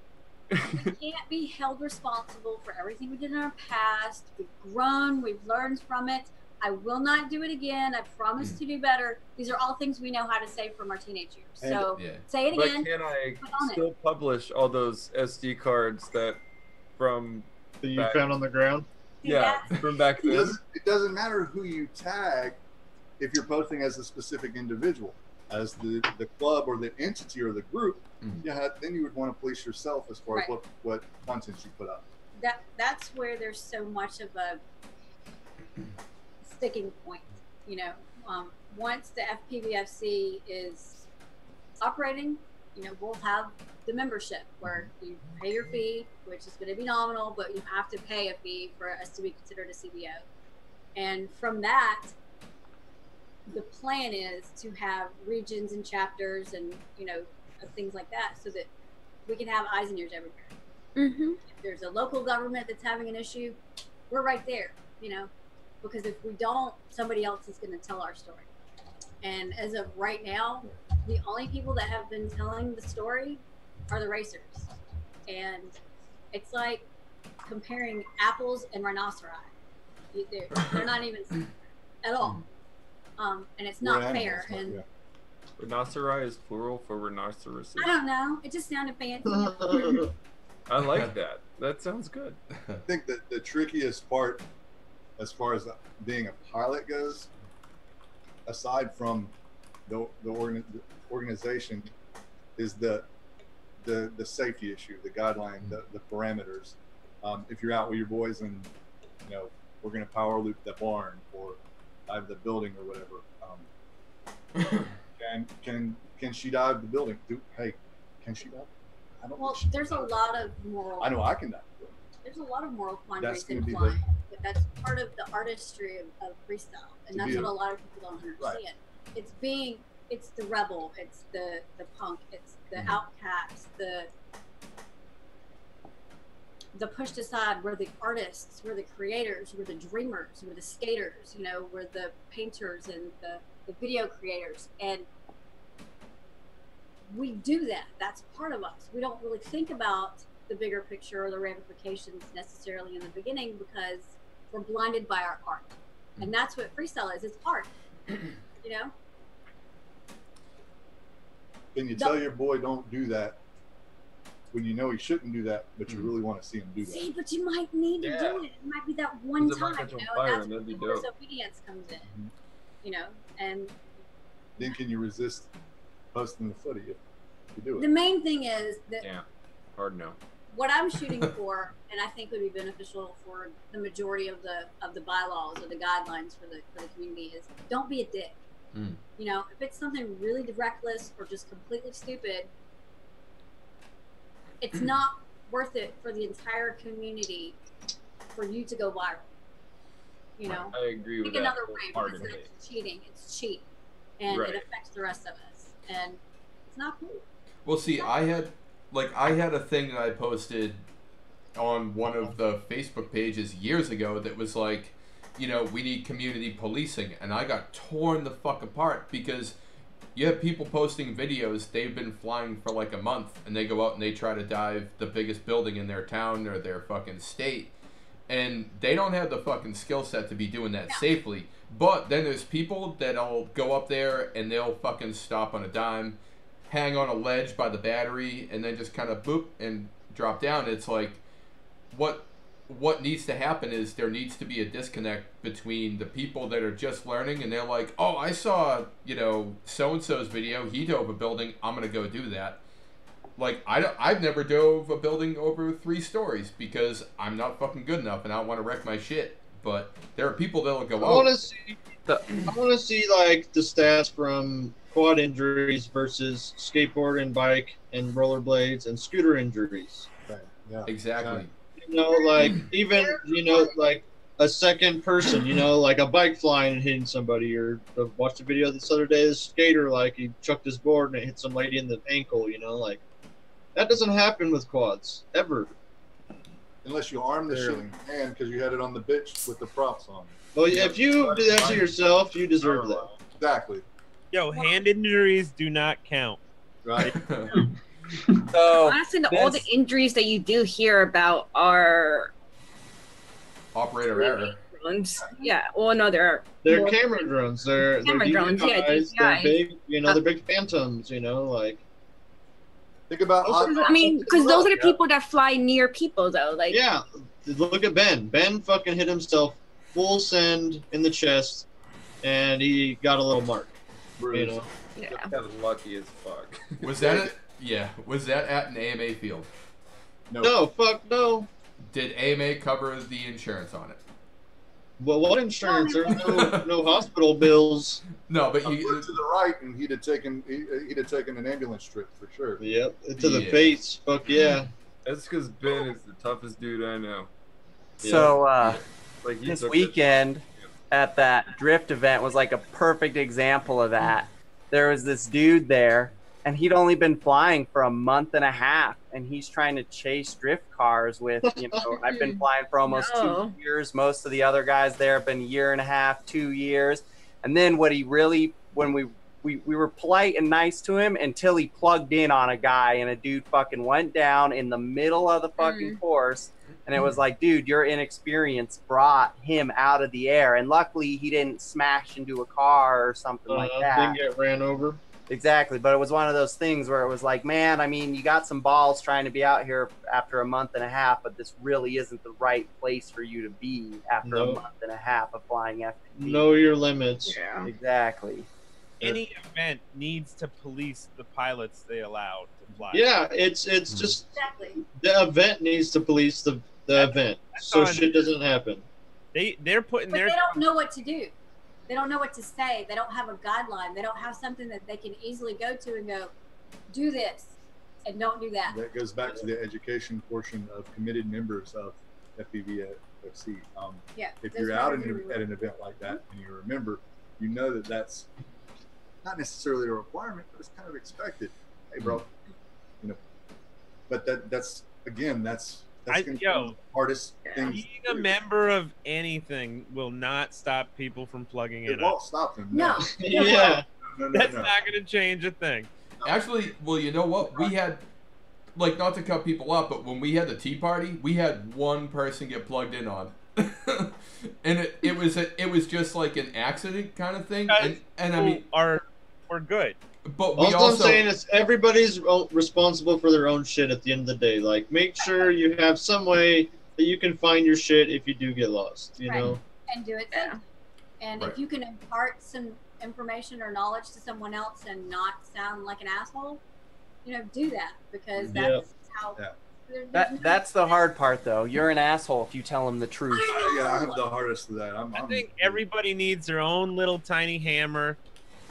We can't be held responsible for everything we did in our past. We've grown, we've learned from it. I will not do it again. I promise to do better. These are all things we know how to say from our teenage years. So say it But again. can I put on still publish all those SD cards that from that you found on the ground? Yeah, from back then. It doesn't matter who you tag if you're posting as a specific individual, as the club or the entity or the group. Yeah, then you would want to police yourself as far as what content you put up. That's where there's so much of a sticking point. You know, once the FPVFC is operating, you know, we'll have the membership where you pay your fee, which is going to be nominal, but you have to pay a fee for us to be considered a CBO. And from that, the plan is to have regions and chapters and, you know, things like that so that we can have eyes and ears everywhere. If there's a local government that's having an issue, we're right there, you know, because if we don't, somebody else is going to tell our story. And as of right now, the only people that have been telling the story are the racers. And it's like comparing apples and rhinoceri. They're not even at all. And it's not fair. And Rhinoceri is plural for rhinoceroses. I don't know. It just sounded fancy. I like that. That sounds good. I think that the trickiest part, as far as being a pilot goes, aside from the organization, is the safety issue, the guideline, the parameters. If you're out with your boys and, you know, we're going to power loop the barn or dive the building or whatever. Can she dive the building? Hey, can she dive? I don't. Well, there's a lot of moral. I know I can dive. There's a lot of moral quandaries That's gonna in be flying, but that's part of the artistry of freestyle, and that's what a lot of people don't understand. Right. It's the rebel, it's the punk, it's the outcast, the pushed aside. We're the artists, we're the creators, we're the dreamers, we're the skaters, you know, we're the painters and the video creators. And we do that. That's part of us. We don't really think about the bigger picture or the ramifications necessarily in the beginning because we're blinded by our art. And that's what freestyle is. It's art, you know? Can you tell your boy don't do that when you know he shouldn't do that, but you really want to see him do that? See, but you might need to do it. It might be that one time, you know, that's where disobedience comes in, you know, and then can you resist posting the footy if you do it? The main thing is that hard no. What I'm shooting for, and I think would be beneficial for the majority of the bylaws or the guidelines for the community, is don't be a dick. You know, if it's something really reckless or just completely stupid, it's not worth it for the entire community for you to go viral. You know, I agree with that. Another way, because it's cheating. It's cheap, and it affects the rest of us, and it's not cool. Well, see, I had a thing that I posted on one of the Facebook pages years ago that was like, you know, we need community policing, and I got torn the fuck apart because you have people posting videos, they've been flying for like a month, and they go out and they try to dive the biggest building in their town or their fucking state, and they don't have the fucking skill set to be doing that safely. But then there's people that'll go up there and they'll fucking stop on a dime, hang on a ledge by the battery, and then just kind of boop and drop down. It's like, what needs to happen is there needs to be a disconnect between the people that are just learning and they're like, oh, I saw, you know, so-and-so's video, he dove a building, I'm gonna go do that. Like, I've never dove a building over 3 stories because I'm not fucking good enough and I don't want to wreck my shit. But there are people that'll go out. I want to see like the stats from quad injuries versus skateboard and bike and rollerblades and scooter injuries. Right. Yeah. Exactly. You know, like even, you know, like a second person, you know, like a bike flying and hitting somebody, or watched a video this other day, this skater, like he chucked his board and it hit some lady in the ankle, you know, like that doesn't happen with quads ever. Unless you arm the shit hand because you had it on the bitch with the props on. Well, if you do that to yourself, you deserve that. Exactly. Yo, hand injuries do not count. Right. So honestly, all the injuries that you do hear about are operator error. drones. Yeah. Well, no, there are. They're more- camera drones. They're Camera drones, yeah, DJIs. They're DJIs. big. They're big phantoms. Like. Think about I mean, because those are the people that fly near people, though. Like. Yeah. Look at Ben. Ben fucking hit himself full send in the chest, and he got a little mark. You know. Yeah. That was lucky as fuck. Was that Was that at an AMA field? No, fuck no. Did AMA cover the insurance on it? Well, what insurance? There's no hospital bills. No, but to the right, and he'd have taken an ambulance trip for sure. Yep, to the face. Fuck yeah. That's because Ben is the toughest dude I know. So Like he this took weekend at that drift event was like a perfect example of that. There was this dude there, and he'd only been flying for a month and a half, and he's trying to chase drift cars with, I've been flying for almost 2 years. Most of the other guys there have been 1.5 years, 2 years. And then when we were polite and nice to him until he plugged in on a guy, and a dude fucking went down in the middle of the fucking course. And it was like, dude, your inexperience brought him out of the air. And luckily he didn't smash into a car or something like that. Didn't get ran over. Exactly. But it was one of those things where it was like, man, I mean, you got some balls trying to be out here after a month and a half, but this really isn't the right place for you to be after a month and a half of flying FPV. Know your limits. Yeah. Exactly. Any event needs to police the pilots they allow to fly. Yeah, it's just the event needs to police the event, so shit doesn't happen. They're putting But their. they don't know what to do. They don't know what to say. They don't have a guideline. They don't have something that they can easily go to and go, do this, and don't do that. That goes back to the education portion of committed members of FPVFC. Yeah, if those you're are out really at an event like that and you're a member, you know that that's not necessarily a requirement, but it's kind of expected. Hey, bro, but that's going to be the hardest thing. Being a member of anything will not stop people from plugging in. It won't stop them. No. Yeah. That's not going to change a thing. Actually, well, you know what? We had, like, not to cut people off, but when we had the tea party, we had one person get plugged in on. And it was just like an accident kind of thing. And I mean, we're good. But we I'm saying is everybody's responsible for their own shit at the end of the day. Like, make sure you have some way that you can find your shit if you do get lost, you know? And do it safely. And if you can impart some information or knowledge to someone else and not sound like an asshole, do that, because that's how... That's the hard part, though. You're an asshole if you tell them the truth. Yeah, I have the hardest of that. I think everybody needs their own little tiny hammer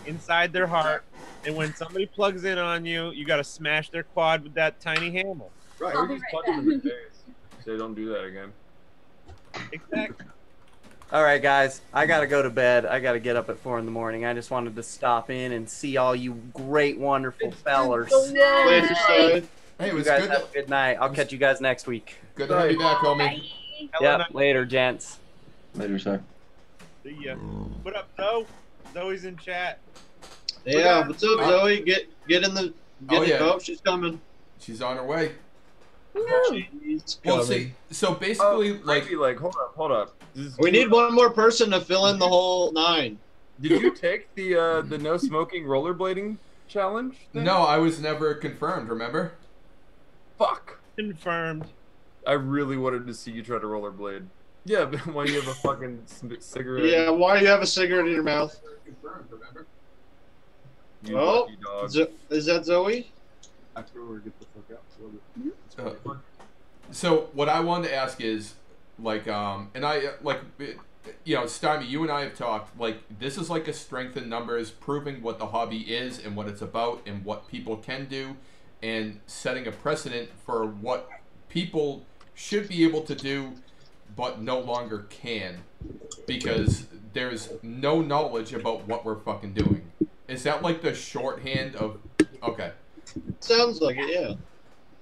inside their heart, and when somebody plugs in on you, you got to smash their quad with that tiny hammer. Right. Or just punch them in the face. Say, don't do that again. Exactly. All right, guys, I got to go to bed. I got to get up at 4 in the morning. I just wanted to stop in and see all you great, wonderful fellers. Hey, it was you guys good. Have a good night. I'll catch you guys next week. Good to have you back, homie. Yep, later, gents. Later, sir. See ya. What up, Zoe? Zoe's in chat. Yeah, what's up, Zoe? Get in the oh, she's coming. She's on her way. She's Well, coming. see, so basically, like, hold up. We need one more person to fill in the whole 9. Did you take the no smoking rollerblading challenge thing? No, I was never confirmed, remember? Fuck. Confirmed. I really wanted to see you try to rollerblade. Yeah, but why do you have a fucking cigarette? Yeah, why do you have a cigarette in your mouth? Confirmed, remember? You Oh, lucky dog. is that Zoe? I told her to get the fuck out. So what I wanted to ask is, like, and I, like, Stymie, you and I have talked, like, this is like a strength in numbers, proving what the hobby is and what it's about and what people can do, and setting a precedent for what people should be able to do but no longer can, because there's no knowledge about what we're fucking doing. Is that like the shorthand of... Okay. Sounds like it, yeah.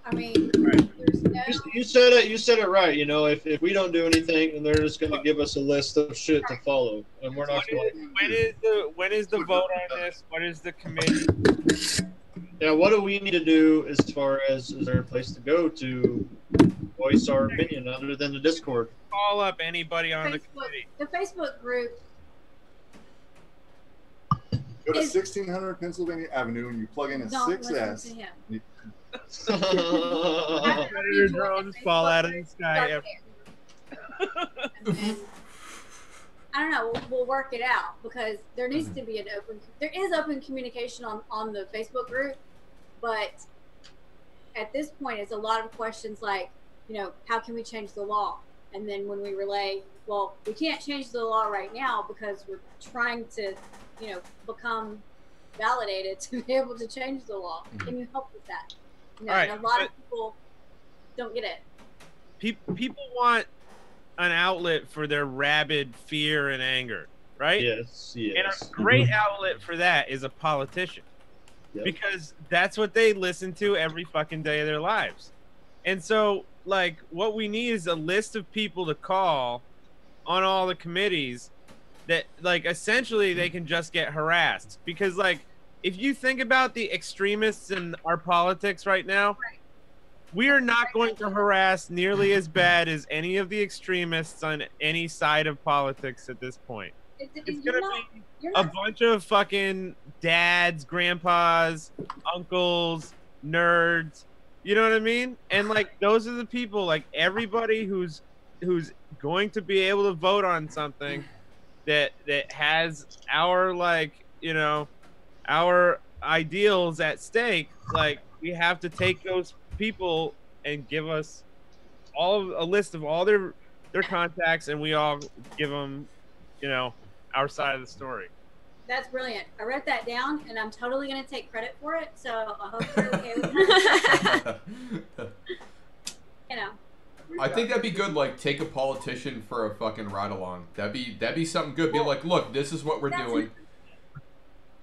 I mean, there's no... You said it. You said it right. If we don't do anything, then they're just going to give us a list of shit to follow, and we're not going to. When is the vote on this? What is the committee? Yeah, what do we need to do as far as is there a place to go to voice our opinion other than the Discord. Call up anybody on the Facebook, committee. the Facebook group. Go to Is- 1600 Pennsylvania Avenue and you plug in a Don't listen 6S. to him. You- Predator drones fall out of the sky. And then, I don't know. We'll work it out because there needs to be there is open communication on the Facebook group, but at this point, it's a lot of questions like, how can we change the law? And then when we relay, well, we can't change the law right now because we're trying to, become validated to be able to change the law. Can you help with that? All right, and a lot of people don't get it. People want an outlet for their rabid fear and anger, right? Yes. And a great outlet for that is a politician. Yep. Because that's what they listen to every fucking day of their lives. And so, like, what we need is a list of people to call on all the committees that, like, essentially they can just get harassed. Because, like, if you think about the extremists in our politics right now, we are not going to harass nearly as bad as any of the extremists on any side of politics at this point. It's going to be a bunch of fucking dads, grandpas, uncles, nerds. You know what I mean? And like those are the people, like everybody who's going to be able to vote on something that has our, like, our ideals at stake. Like, we have to take those people and give us a list of all their contacts, and we all give them, our side of the story. That's brilliant. I wrote that down, and I'm totally going to take credit for it. So I hope you're okay with that. I think that'd be good. Like, take a politician for a fucking ride along. That'd be something good. Be like, look, this is what we're doing.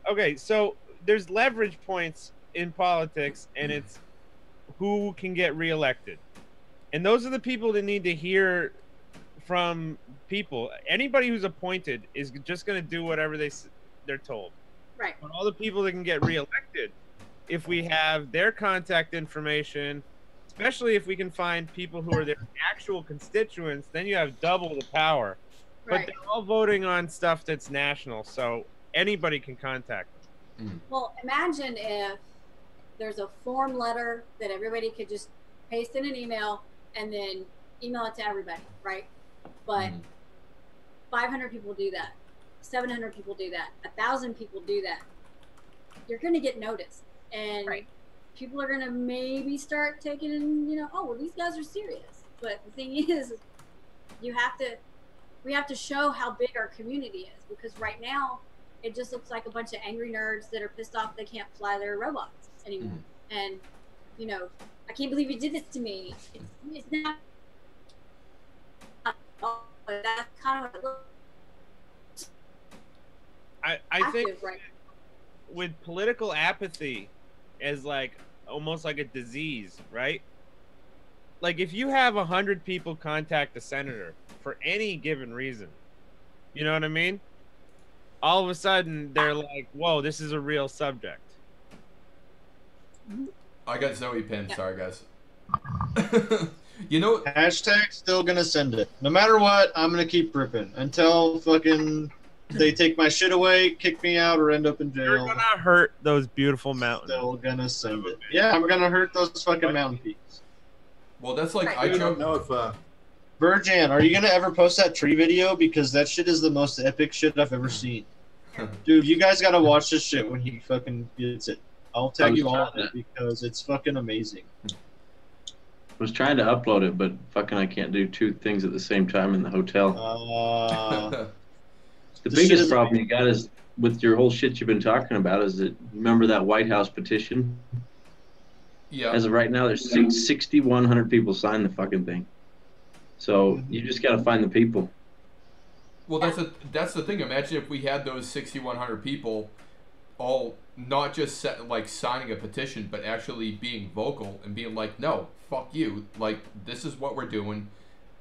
Okay, so there's leverage points in politics, and it's who can get reelected, and those are the people that need to hear from people. Anybody who's appointed is just going to do whatever they're told. Right. But all the people that can get reelected, if we have their contact information, especially if we can find people who are their actual constituents, then you have double the power. Right. But they're all voting on stuff that's national, so anybody can contact them. Well, imagine if there's a form letter that everybody could just paste in an email and then email it to everybody, right? But 500 people do that. 700 people do that. 1,000 people do that. You're going to get noticed. And people are going to maybe start taking in, oh, well, these guys are serious. But the thing is, we have to show how big our community is, because right now it just looks like a bunch of angry nerds that are pissed off they can't fly their robots anymore. And, I can't believe you did this to me. It's not. That's kind of what it looks. I think with political apathy as like almost like a disease, right? Like if you have 100 people contact a senator for any given reason, you know what I mean? All of a sudden they're like, whoa, this is a real subject. I got Zoe pinned. Sorry, guys. Hashtag still gonna send it. No matter what, I'm gonna keep ripping until fucking they take my shit away, kick me out, or end up in jail. You're gonna hurt those beautiful mountains. Still gonna send it. Yeah, I'm gonna hurt those fucking mountain peaks. Well, that's like I don't know if Virgin, are you gonna ever post that tree video? Because that shit is the most epic shit I've ever seen. Dude, you guys gotta watch this shit when he fucking gets it. I'll tag you all on it because it's fucking amazing. I was trying to upload it, but fucking I can't do two things at the same time in the hotel. The biggest problem you got is with your whole shit you've been talking about is that, remember that White House petition? Yeah. As of right now, there's 6,100 people signed the fucking thing. So you just got to find the people. Well, that's the thing. Imagine if we had those 6,100 people all not just signing a petition, but actually being vocal and being like, no, fuck you. Like, this is what we're doing.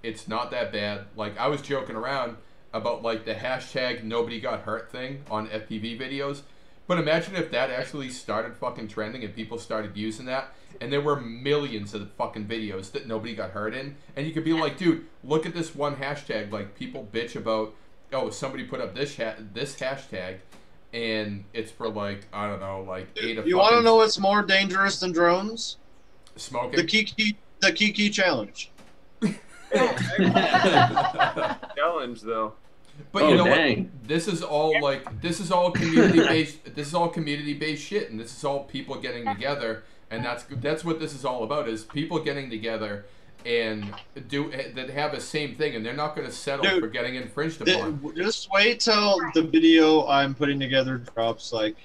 It's not that bad. Like, I was joking around about, like, the hashtag nobody got hurt thing on FPV videos. But imagine if that actually started fucking trending and people started using that, and there were millions of fucking videos that nobody got hurt in, and you could be like, dude, look at this one hashtag. Like, people bitch about, oh, somebody put up this hashtag, and it's for like, I don't know, like 8 of. You want to know what's more dangerous than drones? Smoking. The Kiki challenge. Challenge though. But you know what? This is all community based. This is all community based shit, and this is all people getting together, and that's what this is all about. Is people getting together and that have the same thing, and they're not going to settle for getting infringed upon. Just wait till the video I'm putting together drops. Like,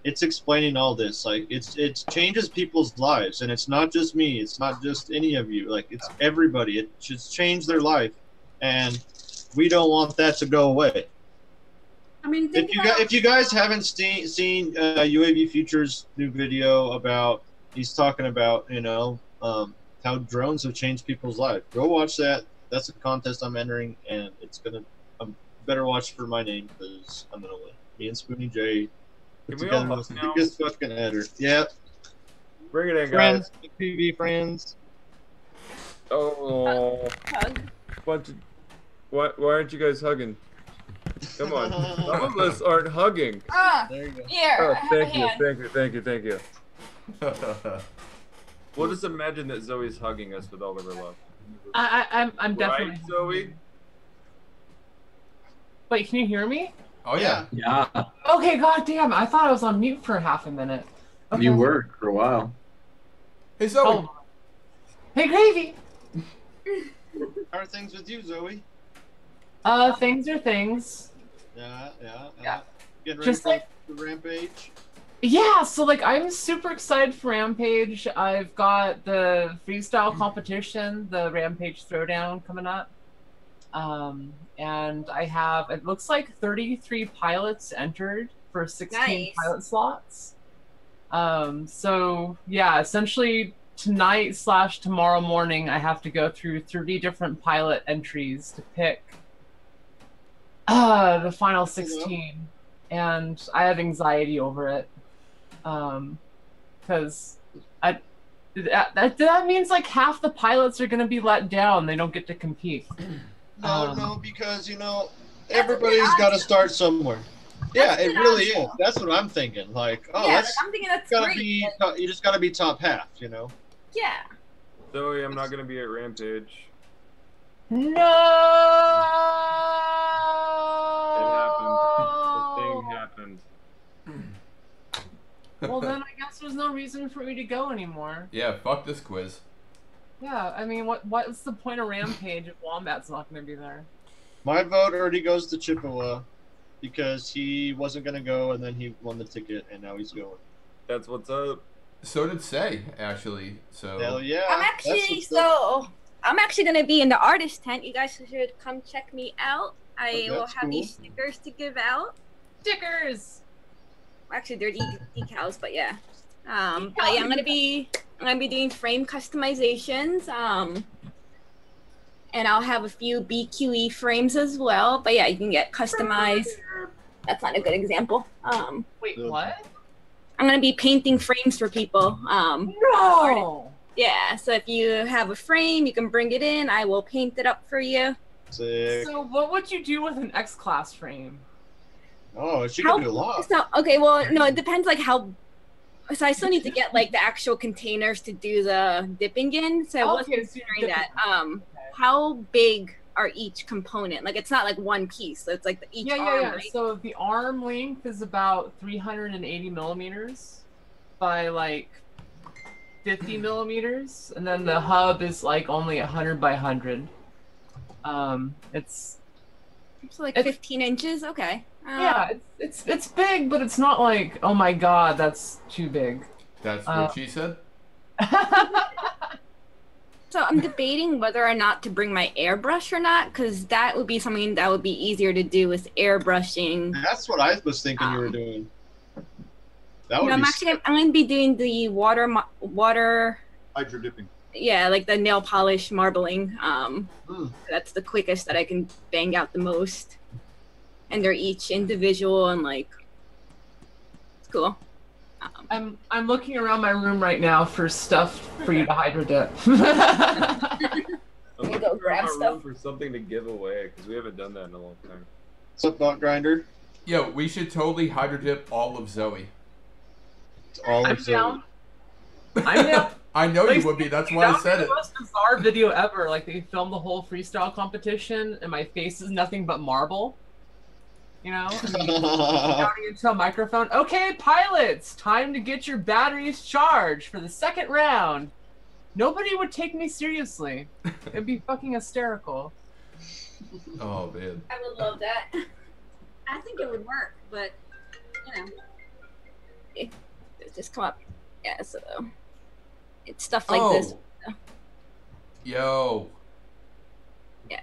it's explaining all this. Like, it changes people's lives, and it's not just me. It's not just any of you. Like, it's everybody. It should change their life, and we don't want that to go away. I mean, if you guys haven't seen UAV Future's new video about, he's talking about, you know, how drones have changed people's lives. Go watch that. That's a contest I'm entering, and it's gonna. Better watch for my name because I'm gonna win. Me and Spoonie J. Can we all hug the now? biggest fucking header. Yeah. Bring it in, Friends, guys. PV friends. Oh. Hug. Why aren't you guys hugging? Come on. Some of us aren't hugging. There you go. Here. Oh, I have thank a you, hand. thank you. We'll just imagine that Zoe's hugging us with all of her love. I'm definitely. Right, Zoe? Wait, can you hear me? Oh yeah. Yeah. Okay, goddamn! I thought I was on mute for half a minute. Okay. You were for a while. Hey Zoe. Oh. Hey Gravy. How are things with you, Zoe? Things are things. Yeah. Getting ready Just for like the Rampage. Yeah, so like I'm super excited for Rampage. I've got the freestyle competition, the Rampage Throwdown coming up. And I have, it looks like 33 pilots entered for 16 Nice. pilot slots. So yeah, essentially tonight/tomorrow morning, I have to go through 30 different pilot entries to pick the final 16. And I have anxiety over it. Because that means like half the pilots are going to be let down. They don't get to compete. No, because, you know, everybody's got to start somewhere. Yeah, it really is. That's what I'm thinking. Like, oh, Yeah, like, I'm thinking that's great. You just got to be top half, you know? Yeah. Zoe, I'm not going to be at Rampage. No. It happened. The thing happened. Well, then I guess there's no reason for me to go anymore. Yeah, fuck this quiz. Yeah, I mean, what's the point of Rampage if Wombat's not going to be there? My vote already goes to Chippewa because he wasn't going to go and then he won the ticket and now he's going. That's what's up. So did Say, actually. So. Hell yeah. I'm actually going to be in the artist tent. You guys should come check me out. I will have these stickers to give out. Stickers! Actually, they're decals, but yeah. But yeah, I'm gonna be doing frame customizations. And I'll have a few BQE frames as well. But yeah, you can get customized. That's not a good example. Wait, what? I'm gonna be painting frames for people. No. Yeah, so if you have a frame, you can bring it in. I will paint it up for you. Sick. So what would you do with an X-Class frame? Oh, she can do a lot. So, okay, well, no, it depends, like, how... So I still need to get, like, the actual containers to do the dipping in. So I was considering that. How big are each component? Like, it's not, like, one piece. So it's, like, each arm, Yeah. right? So the arm length is about 380 millimeters by, like, 50 millimeters. And then the hub is, like, only 100 by 100. It's... So, like, 15 inches? Okay. Yeah, it's big, but it's not like, oh my god, that's too big. That's what she said? So I'm debating whether or not to bring my airbrush or not, because that would be something that would be easier to do with airbrushing. That's what I was thinking you were doing. That would I'm going to be doing the water hydro dipping. Yeah, like the nail polish marbling. That's the quickest that I can bang out the most. And they're each individual and like cool. I'm looking around my room right now for stuff for you to hydro dip. I'm You go looking grab around my room stuff. for something to give away because we haven't done that in a long time. Slipknot grinder. Yo, we should totally hydro dip all of Zoe. All I'm of Zoe. down. I'm down. I know you would be. That's why I said That it. was the most bizarre video ever. Like they filmed the whole freestyle competition, and my face is nothing but marble. You know, shouting into a microphone. Okay, pilots, time to get your batteries charged for the second round. Nobody would take me seriously. It'd be fucking hysterical. Oh man. I would love that. I think it would work, but you know. Just come up. Yeah, so it's stuff like this. Yo. Yeah.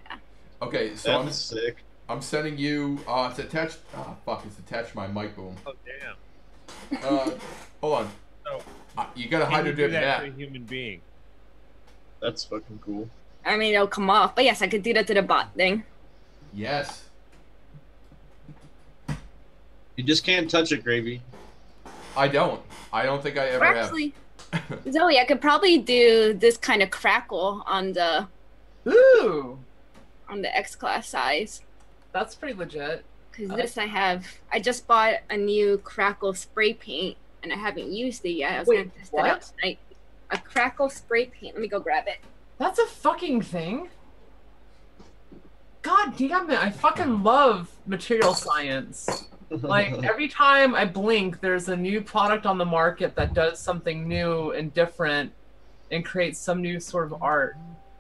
Okay, so That's sick. I'm sending you. It's attached. Oh fuck! It's attached to my mic boom. Oh damn. Hold on. So, you gotta can hydro you do dip that that. to a human being? That's fucking cool. I mean, it'll come off, but yes, I could do that to the bot thing. Yes. You just can't touch it, Gravy. I don't. I don't think I ever Or have. actually, Zoe, I could probably do this kind of crackle on the Ooh, X-Class size. that's pretty legit. Because this I just bought a new crackle spray paint, and I haven't used it yet. I was Wait, going to test it out what? tonight. A crackle spray paint. Let me go grab it. That's a fucking thing. God damn it! I fucking love material science. Like every time I blink, there's a new product on the market that does something new and different, and creates some new sort of art.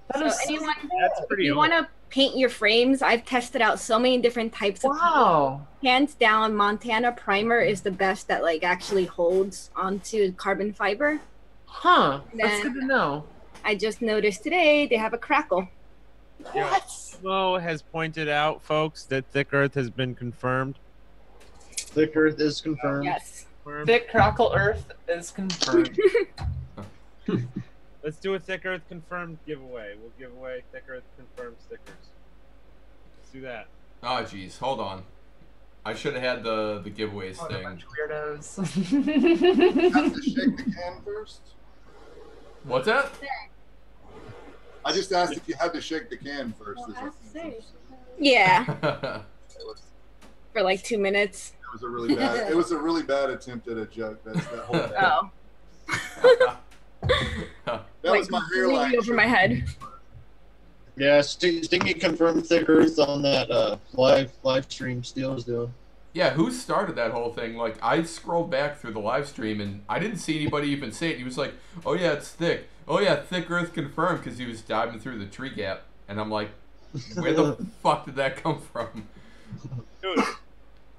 That So is so anyone, That's if pretty you old. want to paint your frames, I've tested out so many different types of wow. hands down, Montana Primer is the best that like actually holds onto carbon fiber. Huh? That's Then- good to know. I just noticed today they have a crackle. What? Mo has pointed out, folks, that Thick Earth has been confirmed. Thick Earth is confirmed. Yes. Thick crackle earth is confirmed. Let's do a Thick Earth confirmed giveaway. We'll give away Thick Earth confirmed stickers. Let's do that. Oh jeez, hold on. I should have had the giveaways What a thing. bunch of weirdos. Have to shake the can first. What's that? I just asked if you had to shake the can first. Well, I have to say. Yeah, It for like 2 minutes. was a really bad. It was a really bad attempt at a joke. That's that whole thing. Oh, That like was my completely hairline. over my head. Yeah, Stingy confirmed Thick Earth on that live stream Steele's doing. Yeah, who started that whole thing? Like, I scrolled back through the live stream and I didn't see anybody even say it. He was like, "Oh yeah, it's thick. Oh yeah, Thick Earth confirmed," because he was diving through the tree gap, and I'm like, where the fuck did that come from? Dude,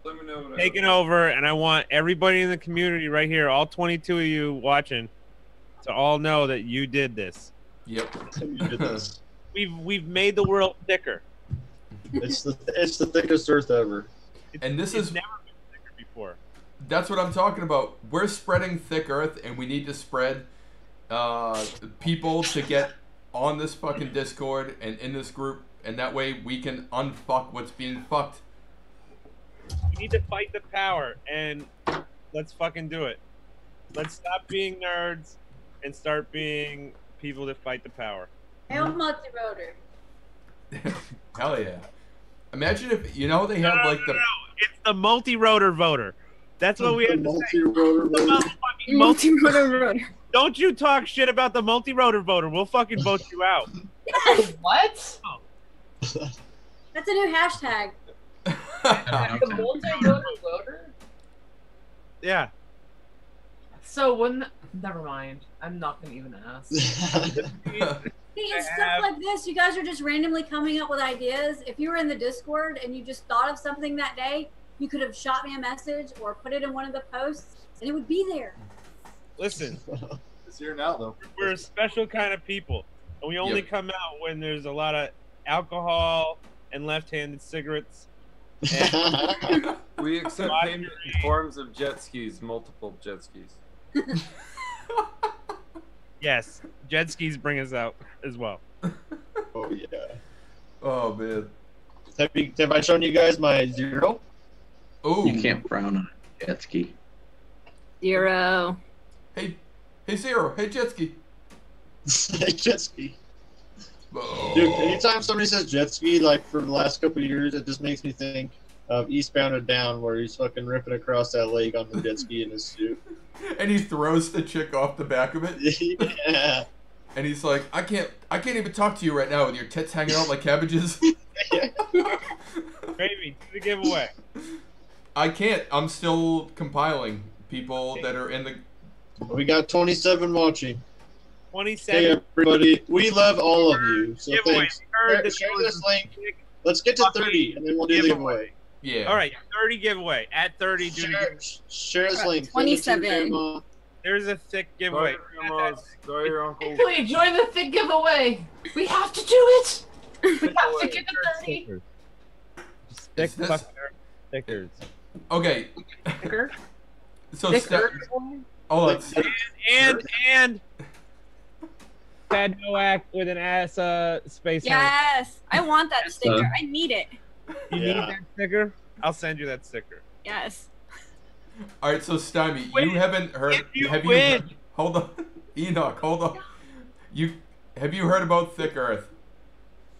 Let me know what taking over, and I want everybody in the community right here, all 22 of you watching, to all know that you did this. Yep. You did this. We've made the world thicker. It's the thickest Earth ever. And this It's is never been thicker before. that's what I'm talking about. We're spreading Thick Earth, and we need to spread people to get on this fucking Discord and in this group, and that way we can unfuck what's being fucked. We need to fight the power, and let's fucking do it. Let's stop being nerds and start being people that fight the power. Hail multi-rotor. Hell yeah! Imagine if they have like the It's the multi-rotor voter. That's what we have to say. Multi-rotor The voter. motherfucking Multi-rotor. Don't you talk shit about the multi-rotor voter. We'll fucking vote you out. What? That's a new hashtag. The multi-rotor loader? Yeah. So when never mind. I'm not gonna even ask. See, it's stuff like this. You guys are just randomly coming up with ideas. If you were in the Discord and you just thought of something that day, you could have shot me a message or put it in one of the posts, and it would be there. Listen, It's here now, though. we're a special kind of people, and we only Yep. come out when there's a lot of alcohol and left-handed cigarettes. And We accept payment in forms of jet skis, multiple jet skis. yes, jet skis bring us out as well. Oh yeah. oh man. Have I shown you guys my zero? Ooh. You can't frown on a jet ski. Zero. Hey Zero. Hey jet ski. Hey, jet ski. Dude, anytime somebody says jet ski, like for the last couple of years, it just makes me think of Eastbound and Down, where he's fucking ripping across that lake on the jet ski in his suit. And he throws the chick off the back of it. Yeah. And he's like, I can't even talk to you right now with your tits hanging out like cabbages. Maybe do the giveaway. I can't. I'm still compiling people that are in the. We got 27 watching. 27. Hey everybody, we love all of you. So Giveaway. thanks. Heard that Share there was this a link. big Let's get to 30, and then we'll do the giveaway. Yeah. All right, 30 giveaway. At 30, do the giveaway. Share this link. 27. There's a thick giveaway. Sorry, your uncle. Please join the thick giveaway. We have to do it. We have to get to 30. Thick fucking stickers. Okay. Thicker? So Thicker? oh, and Sad Noack with an ass space. Yes, I want that sticker. I need it. You need that sticker? I'll send you that sticker. Yes. All right, so Stymie, you haven't heard. Have you? Hold on, Enoch. Hold on. Have you heard about Thick Earth?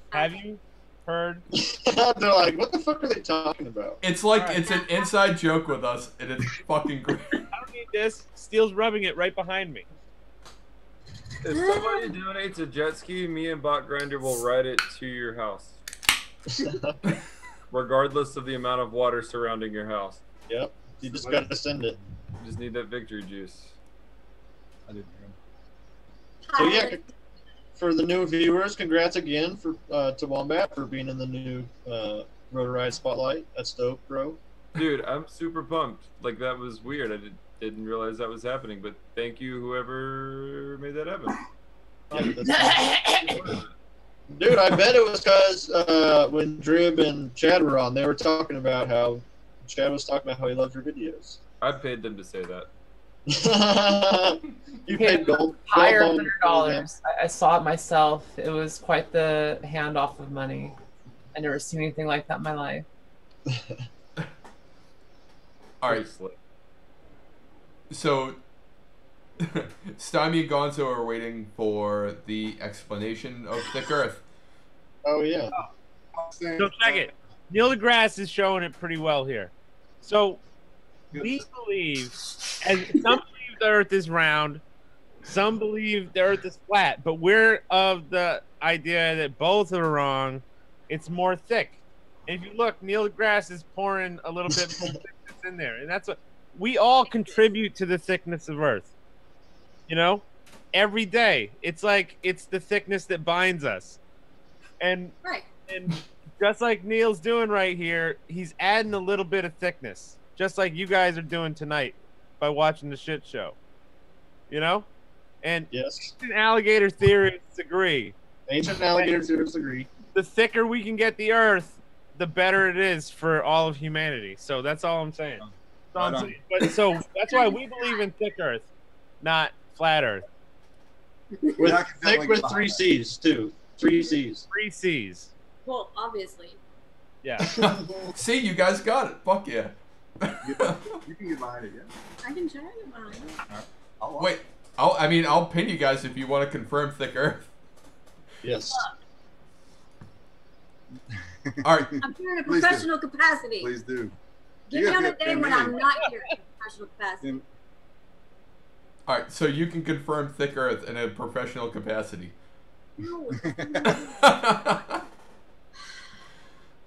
Have you heard? They're like, what the fuck are they talking about? It's like it's an inside joke with us, and it's fucking great. I don't need this. Steel's rubbing it right behind me. If somebody donates a jet ski, me and Bot Grinder will ride it to your house. Regardless of the amount of water surrounding your house. Yep. You just gotta send it. You just need that victory juice. I didn't So hear him. yeah, for the new viewers, congrats again to Wombat for being in the new Rotor Ride Spotlight. That's dope, bro. Dude, I'm super pumped. Like, that was weird. I didn't realize that was happening, but thank you whoever made that happen. Dude, I bet it was because when Drib and Chad were on, they were talking about how Chad was talking about how he loved your videos. I paid them to say that. You paid gold. Higher gold $100. I saw it myself. It was quite the handoff of money. I never seen anything like that in my life. All right. So, Stymie and Gonzo are waiting for the explanation of Thick Earth. Oh yeah. So check it. Neil deGrasse is showing it pretty well here. So we believe, as some believe the Earth is round, some believe the Earth is flat, but we're of the idea that both are wrong. It's more thick. And if you look, Neil deGrasse is pouring a little bit more thickness in there, and that's what we all contribute to the thickness of Earth. You know, every day. It's like it's the thickness that binds us, and just like Neil's doing right here, he's adding a little bit of thickness, just like you guys are doing tonight by watching the shit show. You know, and yes, ancient alligator theorists agree. Ancient alligator theorists agree. The thicker we can get the Earth, the better it is for all of humanity. So that's all I'm saying. But so that's why we believe in thick Earth, not flat Earth. With thick with 3 C's too. 3 C's. 3 C's. Well, obviously. Yeah. See, you guys got it. Fuck yeah. You can get behind it, yeah. I can try to get behind it. Wait, I'll pin you guys if you want to confirm Thick Earth. Yes. All right. I'm here in a Please do. professional capacity. Please do. Give me on a day when I'm not here in a professional capacity. All right, so you can confirm Thick Earth in a professional capacity. No.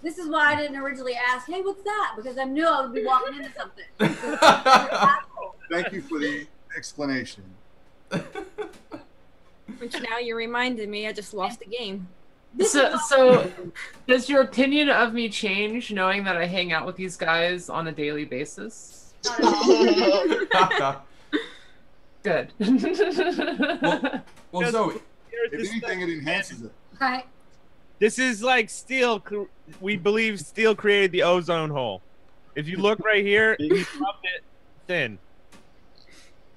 This is why I didn't originally ask, hey, what's that? Because I knew I would be walking into something. Thank you for the explanation. Which now you reminded me I just lost the game. So does your opinion of me change knowing that I hang out with these guys on a daily basis? Not at all. Good. Well, Zoe, if anything, it enhances it. Right. This is like steel. We believe steel created the ozone hole. If you look right here, he rubbed it thin.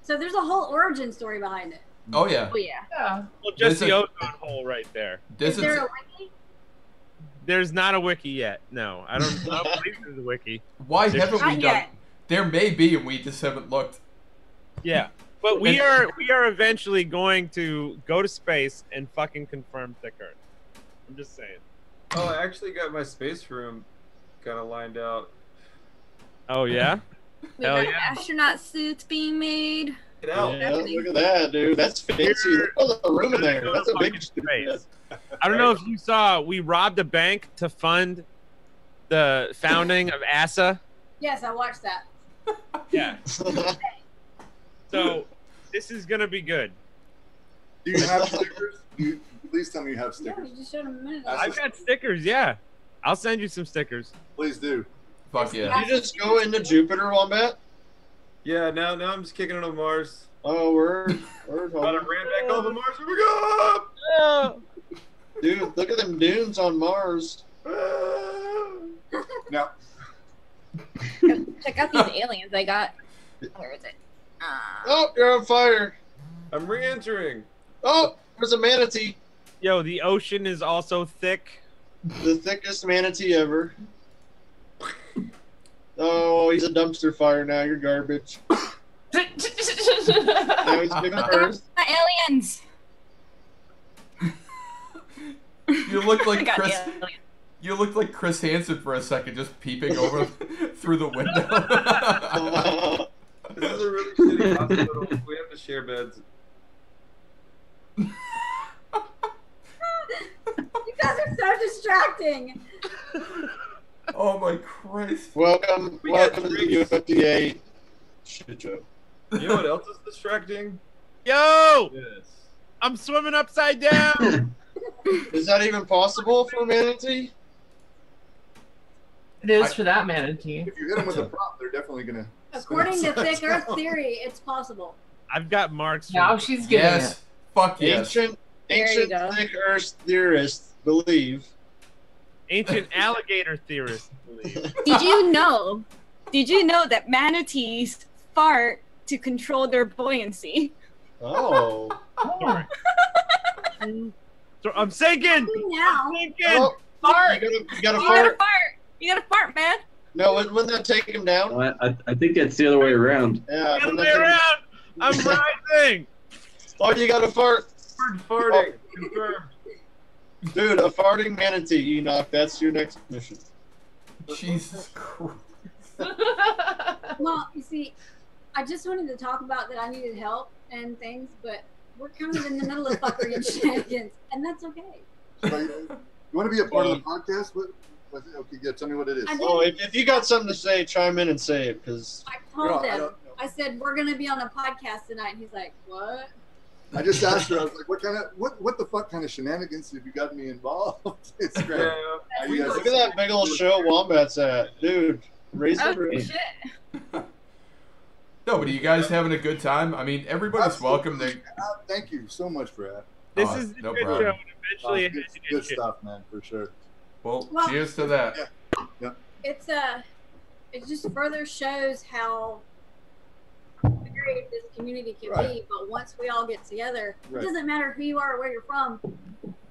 So there's a whole origin story behind it. Oh yeah. Oh yeah. Yeah. Well, just the ozone hole right there. This Is there a wiki? There's not a wiki yet. No, I don't believe there's a wiki. Why haven't we Not done? yet. There may be, and we just haven't looked. Yeah, but we are eventually going to go to space and fucking confirm thick Earth. I'm just saying. Oh, I actually got my space room kind of lined out. Oh yeah. We Hell got yeah. astronaut suits being made. Get out. Yeah, look at that, dude. That's fancy. Look at the room in there. That's a big space. I don't know if you saw, we robbed a bank to fund the founding of ASA. Yes, I watched that. Yeah. So this is gonna be good. Do you have stickers? Please tell me you have Yeah, stickers. you just showed him a minute. I've got stickers, yeah. I'll send you some stickers. Please do. Fuck yeah. You just go into Jupiter, Wombat? Yeah, now I'm just kicking it on Mars. Oh, we're Got to ran back off of Mars. Here we go. Dude, look at them dunes on Mars. Now, Check out these aliens I got. Where is it? Oh, you're on fire. I'm re-entering. Oh, there's a manatee. Yo, the ocean is also thick. The thickest manatee ever. Oh, he's a dumpster fire now. You're garbage. Now he's big first. Aliens. You look I like got Chris. aliens. You looked like Chris Hansen for a second, just peeping over through the window. This is a really shitty hospital. We have to share beds. You guys are so distracting. Oh my Christ! Welcome to the UFDA shit show. You know what else is distracting? Yo! Yes. I'm swimming upside down. Is that even possible for a manatee? It is for that manatee. if you hit them with a prop, they're definitely gonna. According to Thick Earth theory, it's possible. I've got marks. Now she's getting Yes. it. Fuck yes. Ancient thick Earth theorists believe. Ancient alligator theorists believe. Did you know? Did you know that manatees fart to control their buoyancy? Oh. So I'm sinking. Now. I'm sinking. Oh, Fart. you gotta You fart. gotta fart. You gotta fart, man. No, wouldn't that take him down? I think that's the other way around. Yeah. Get wouldn't me that take him- around. I'm rising. Oh, you gotta fart. Farting. Confirmed. Dude, a farting manatee, Enoch. That's your next mission. Jesus Christ. Well, you see, I just wanted to talk about that I needed help and things, but we're kind of in the middle of fuckery and shenanigans, and that's okay. You want to be a part of the podcast? Okay, yeah, tell me what it is. I did. Oh, if you got something to say, chime in and say it, because I told I him. don't know. I said we're gonna be on a podcast tonight, and he's like, "What?" I just asked her. I was like, what the fuck kind of shenanigans have you got me involved? It's great. Yeah. How you guys- look at that big old show Wombat's at. Dude, raise the Oh roof. shit. No, but are you guys having a good time? I mean, everybody's Absolutely. welcome. They, Thank you so much for that. This Oh, is the no good problem. show. And eventually, it Good shit. stuff, man, for sure. well, Well- cheers to that. Yeah. It just further shows how varied this community can Right. be. But once we all get together, Right. it doesn't matter who you are or where you're from.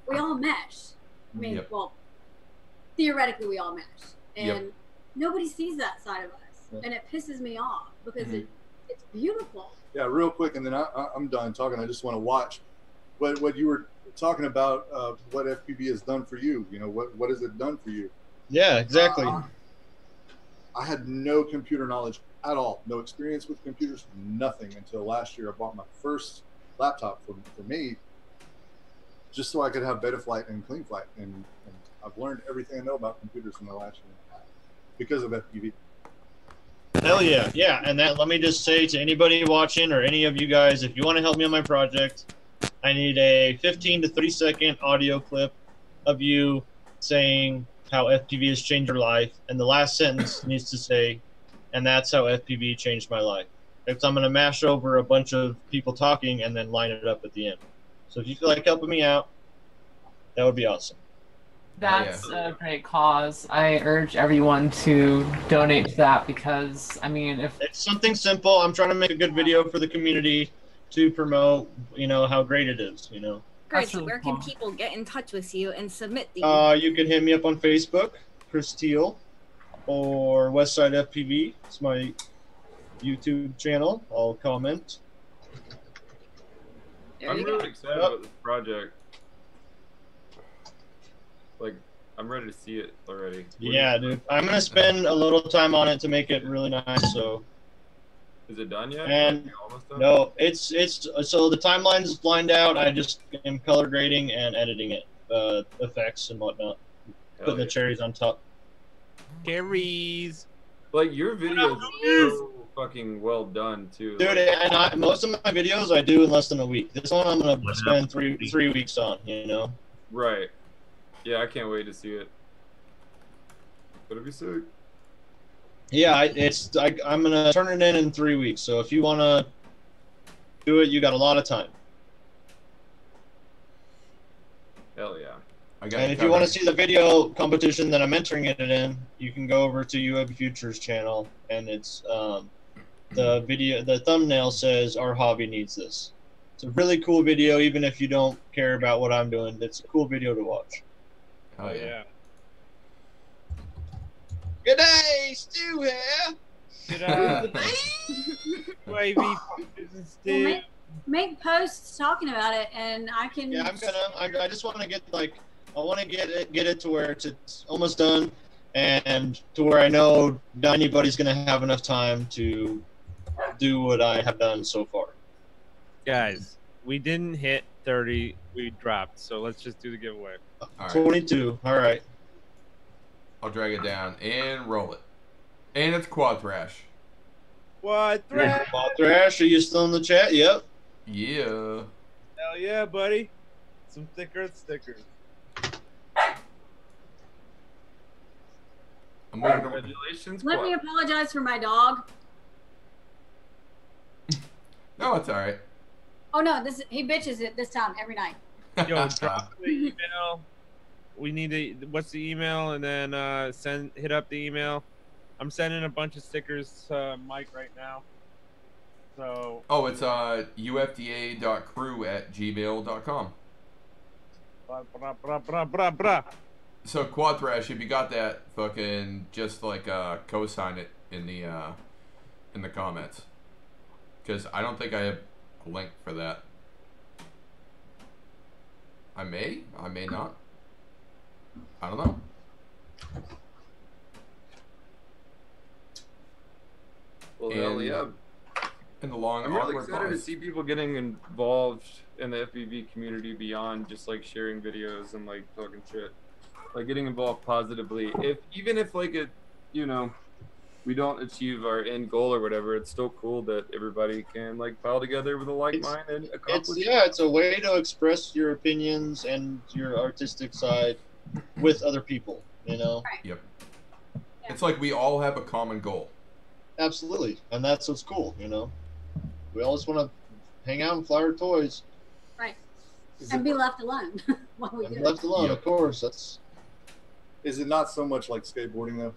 We all mesh. I mean, Yep. well, theoretically, we all mesh, and Yep. nobody sees that side of us, Yeah. and it pisses me off because Mhm. it's beautiful. Yeah, real quick, and then I'm done talking. I just want to watch what you were talking about. What FPV has done for you. You know, what has it done for you? Yeah, exactly. I had no computer knowledge at all, no experience with computers, nothing until last year. I bought my first laptop for me, just so I could have Betaflight and CleanFlight, and I've learned everything I know about computers in the last year and a half because of FPV. Hell yeah, yeah. And that, let me just say to anybody watching or any of you guys, if you want to help me on my project, I need a 15 to 30 second audio clip of you saying how FPV has changed your life, and the last sentence needs to say, and that's how FPV changed my life. Because I'm going to mash over a bunch of people talking and then line it up at the end. So if you feel like helping me out, that would be awesome. That's a great cause. I urge everyone to donate to that because, I mean, if It's something simple. I'm trying to make a good video for the community to promote, how great it is, Chris, really where can cool. people get in touch with you and submit these? You can hit me up on Facebook, Chris Teal, or Westside FPV. It's my YouTube channel. I'll comment. There I'm you really go. excited about this project. Like, I'm ready to see it already. Yeah, dude. I'm gonna spend a little time on it to make it really nice. So. Is it done yet? And Almost done? no, it's so the timeline is lined out. I just am color grading and editing it, effects and whatnot, putting the cherries on top. Cherries. Like, your videos are so fucking well done too. Dude, Like, and most of my videos I do in less than a week. This one I'm gonna spend three weeks on. You know. right. Yeah, I can't wait to see it. It'll be sick. Yeah, I'm gonna turn it in 3 weeks. So if you wanna do it, you got a lot of time. Hell yeah. And if you want to see the video competition that I'm entering it in, you can go over to UFDA Futures channel, and it's the video. The thumbnail says "Our hobby needs this." It's a really cool video, even if you don't care about what I'm doing. It's a cool video to watch. Oh yeah. Good day, Stu here. Good Wavy. Well, make posts talking about it, and I can. Yeah, I just want to get I want to get it to where it's almost done, and to where I know not anybody's gonna have enough time to do what I have done so far. Guys, we didn't hit 30. We dropped. So let's just do the giveaway. All right. 22. All right. I'll drag it down and roll it. And it's Quad Thrash. What? Thrash? Quad Thrash, are you still in the chat? Yep. Yeah. Hell yeah, buddy. Some thick earth stickers. Congratulations. Let me apologize for my dog. No, it's all right. Oh no, he bitches it this time every night. Yo, drop the email. We need to. What's the email? And then hit up the email. I'm sending a bunch of stickers to Mike right now. So. Oh, it's ufda.crew@gmail.com. Blah, blah, blah, blah, blah, blah. So Quad Thrash, if you got that, fucking just like co-sign it in the comments, because I don't think I have a link for that. I may not. I don't know. Well, hell yeah. In the long, I'm really awkward excited to pause. see people getting involved in the FPV community beyond just like sharing videos and like talking shit. Like getting involved positively. Even if like we don't achieve our end goal or whatever, it's still cool that everybody can like pile together with a like mind and accomplish. It's a way to express your opinions and your artistic side with other people, you know? Yep. It's like we all have a common goal. Absolutely. And that's what's cool, you know? We all just want to hang out and fly our toys. Right. And be left alone while we do it. Left alone, of course. Is it not so much like skateboarding though?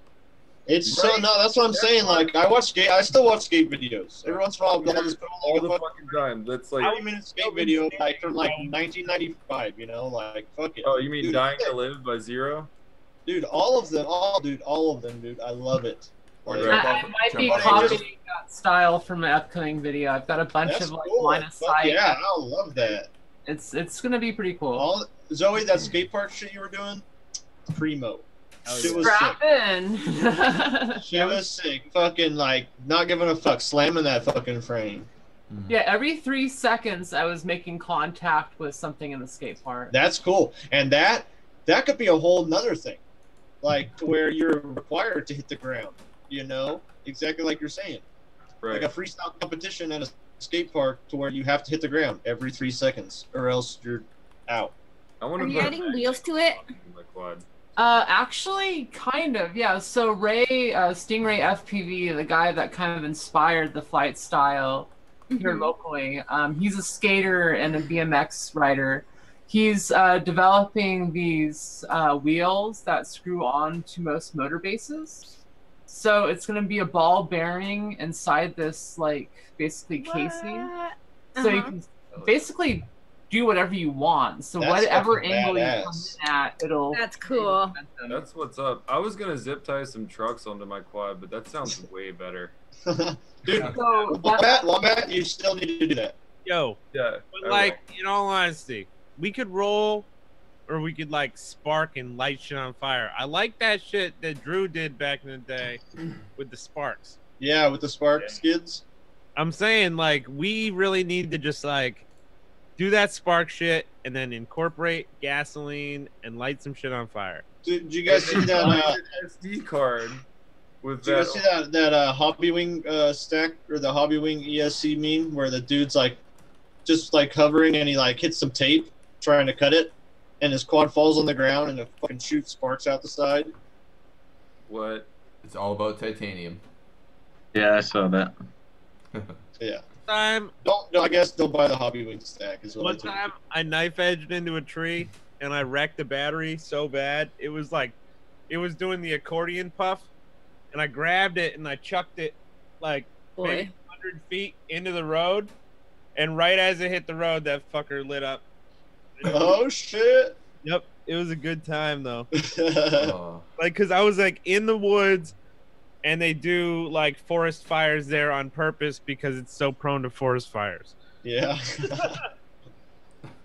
It's so no. That's what I'm saying. Like I still watch skate videos. Every once in a while, I'll just put all the fucking time. That's like 20-minute skate video from like 1995. You know, like fuck it. Oh, you mean Dude, Dying to Live by Zero? Dude, all of them, dude. I love it. Like, I might be copying that style from an upcoming video. I've got a bunch That's of like cool. line of Fuck sight. yeah, I love that. It's gonna be pretty cool. Zoe, that skate park shit you were doing, primo. Shit was Strap sick. in. Shit was sick. Fucking like not giving a fuck, slamming that fucking frame. Yeah, every 3 seconds I was making contact with something in the skate park. That's cool, and that could be a whole nother thing, like to where you're required to hit the ground. You know, exactly like you're saying. Right. Like a freestyle competition at a skate park to where you have to hit the ground every 3 seconds, or else you're out. Are you adding wheels to it? Actually, kind of, yeah. So Ray, Stingray FPV, the guy that kind of inspired the flight style here locally, he's a skater and a BMX rider. He's developing these wheels that screw on to most motor bases. So it's going to be a ball bearing inside this, like, basically casing. So you can basically do whatever you want. So That's whatever fucking angle you come badass. in at, it'll. That's cool. That's what's up. I was gonna zip tie some trucks onto my quad, but that sounds way better. Dude, So Wombat, you still need to do that. Yo, Yeah. but like, in all honesty, we could roll, or we could like spark and light shit on fire. I like that shit that Drew did back in the day with the sparks. Yeah, with the spark skids. I'm saying, like, we really need to just like do that spark shit and then incorporate gasoline and light some shit on fire. Did you guys see that? SD card with Did you guys see that Hobby Wing stack or the Hobby Wing ESC meme where the dude's like just like hovering and he like hits some tape trying to cut it and his quad falls on the ground and it fucking shoots sparks out the side? What? It's all about titanium. Yeah, I saw that. Yeah. Don't I guess don't buy the Hobby Wing stack. Is what One I told time I knife edged into a tree and I wrecked the battery so bad it was like it was doing the accordion puff, and I grabbed it and I chucked it like maybe 100 feet into the road, and right as it hit the road, that fucker lit up. Oh shit! Yep, it was a good time though. Like, cause I was like in the woods. And they do like forest fires there on purpose because it's so prone to forest fires. Yeah.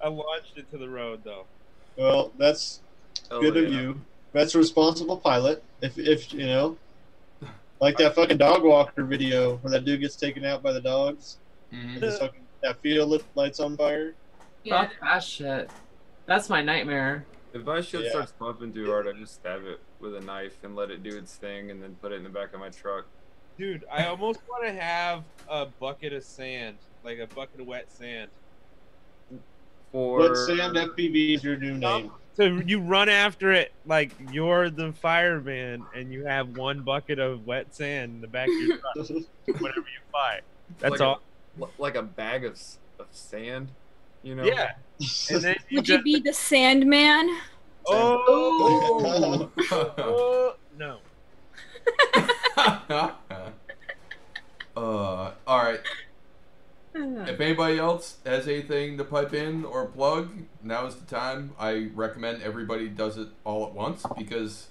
I launched it to the road though. Well, that's good of you. That's a responsible pilot. If you know, like that fucking dog walker video where that dude gets taken out by the dogs. And that field lights on fire. Fuck that shit. That's my nightmare. If my shit starts pumping too hard, I just stab it with a knife and let it do its thing, and then put it in the back of my truck. Dude, I almost want to have a bucket of sand, like a bucket of wet sand. Wet sand FPV is your new name. So you run after it like you're the fireman, and you have one bucket of wet sand in the back of your truck, whatever you buy. That's like all. Like a bag of sand, you know? Yeah. And then Would you be the Sandman? Oh, no. All right. If anybody else has anything to pipe in or plug, now is the time. I recommend everybody does it all at once because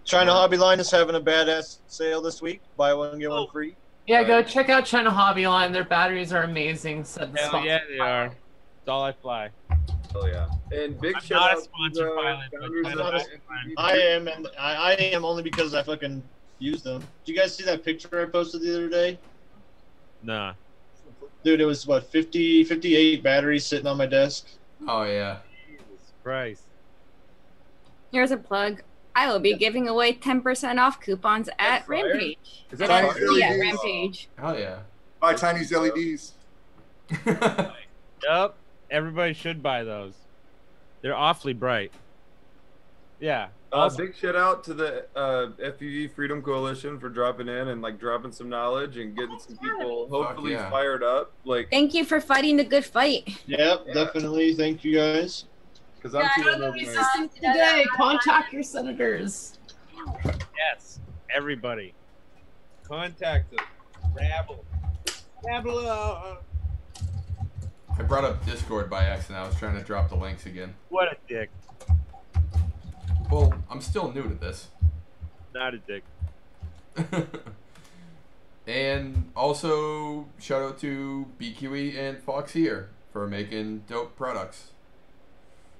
China Hobby Line is having a badass sale this week. Buy one, get one free. Yeah, go check out China Hobby Line. Their batteries are amazing. Said the Hell yeah, they are. That's all I fly. Oh yeah. And big I'm shout not a out sponsored to pilot, but founders I'm of not a- FPV. I am only because I fucking use them. Did you guys see that picture I posted the other day? Nah. Dude, it was what 58 batteries sitting on my desk. Oh yeah. Jesus Christ. Here's a plug. I will be giving away 10% off coupons at Rampage. Is that At fire? FPV Rampage. Hell yeah. Buy Chinese LEDs. Yep. Everybody should buy those. They're awfully bright. Yeah. Big shout out to the FPV Freedom Coalition for dropping in and like dropping some knowledge and getting some people hopefully yeah. fired up. Like, Thank you for fighting the good fight. Yep, definitely. Thank you guys. because I'm too unorganized. Today, contact your senators. Yes. Everybody. Contact us. Rabble. Rabble. I brought up Discord by accident. I was trying to drop the links again. What a dick. Well, I'm still new to this. Not a dick. And also, shout out to BQE and Fox here for making dope products.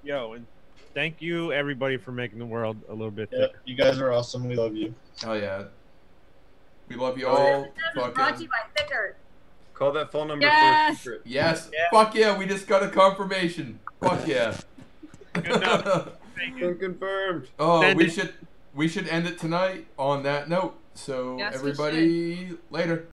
Yo, and thank you everybody for making the world a little bit Yep, thicker. you guys are awesome. We love you. Oh yeah. We love you all. Brought to Fucking you by Thicker. Call that phone number for a Yes. secret. yes. Fuck yeah, we just got a confirmation. Fuck yeah. Good enough. Thank you. Confirmed. Oh, Send we it. should end it tonight on that note. So Yes, we everybody later.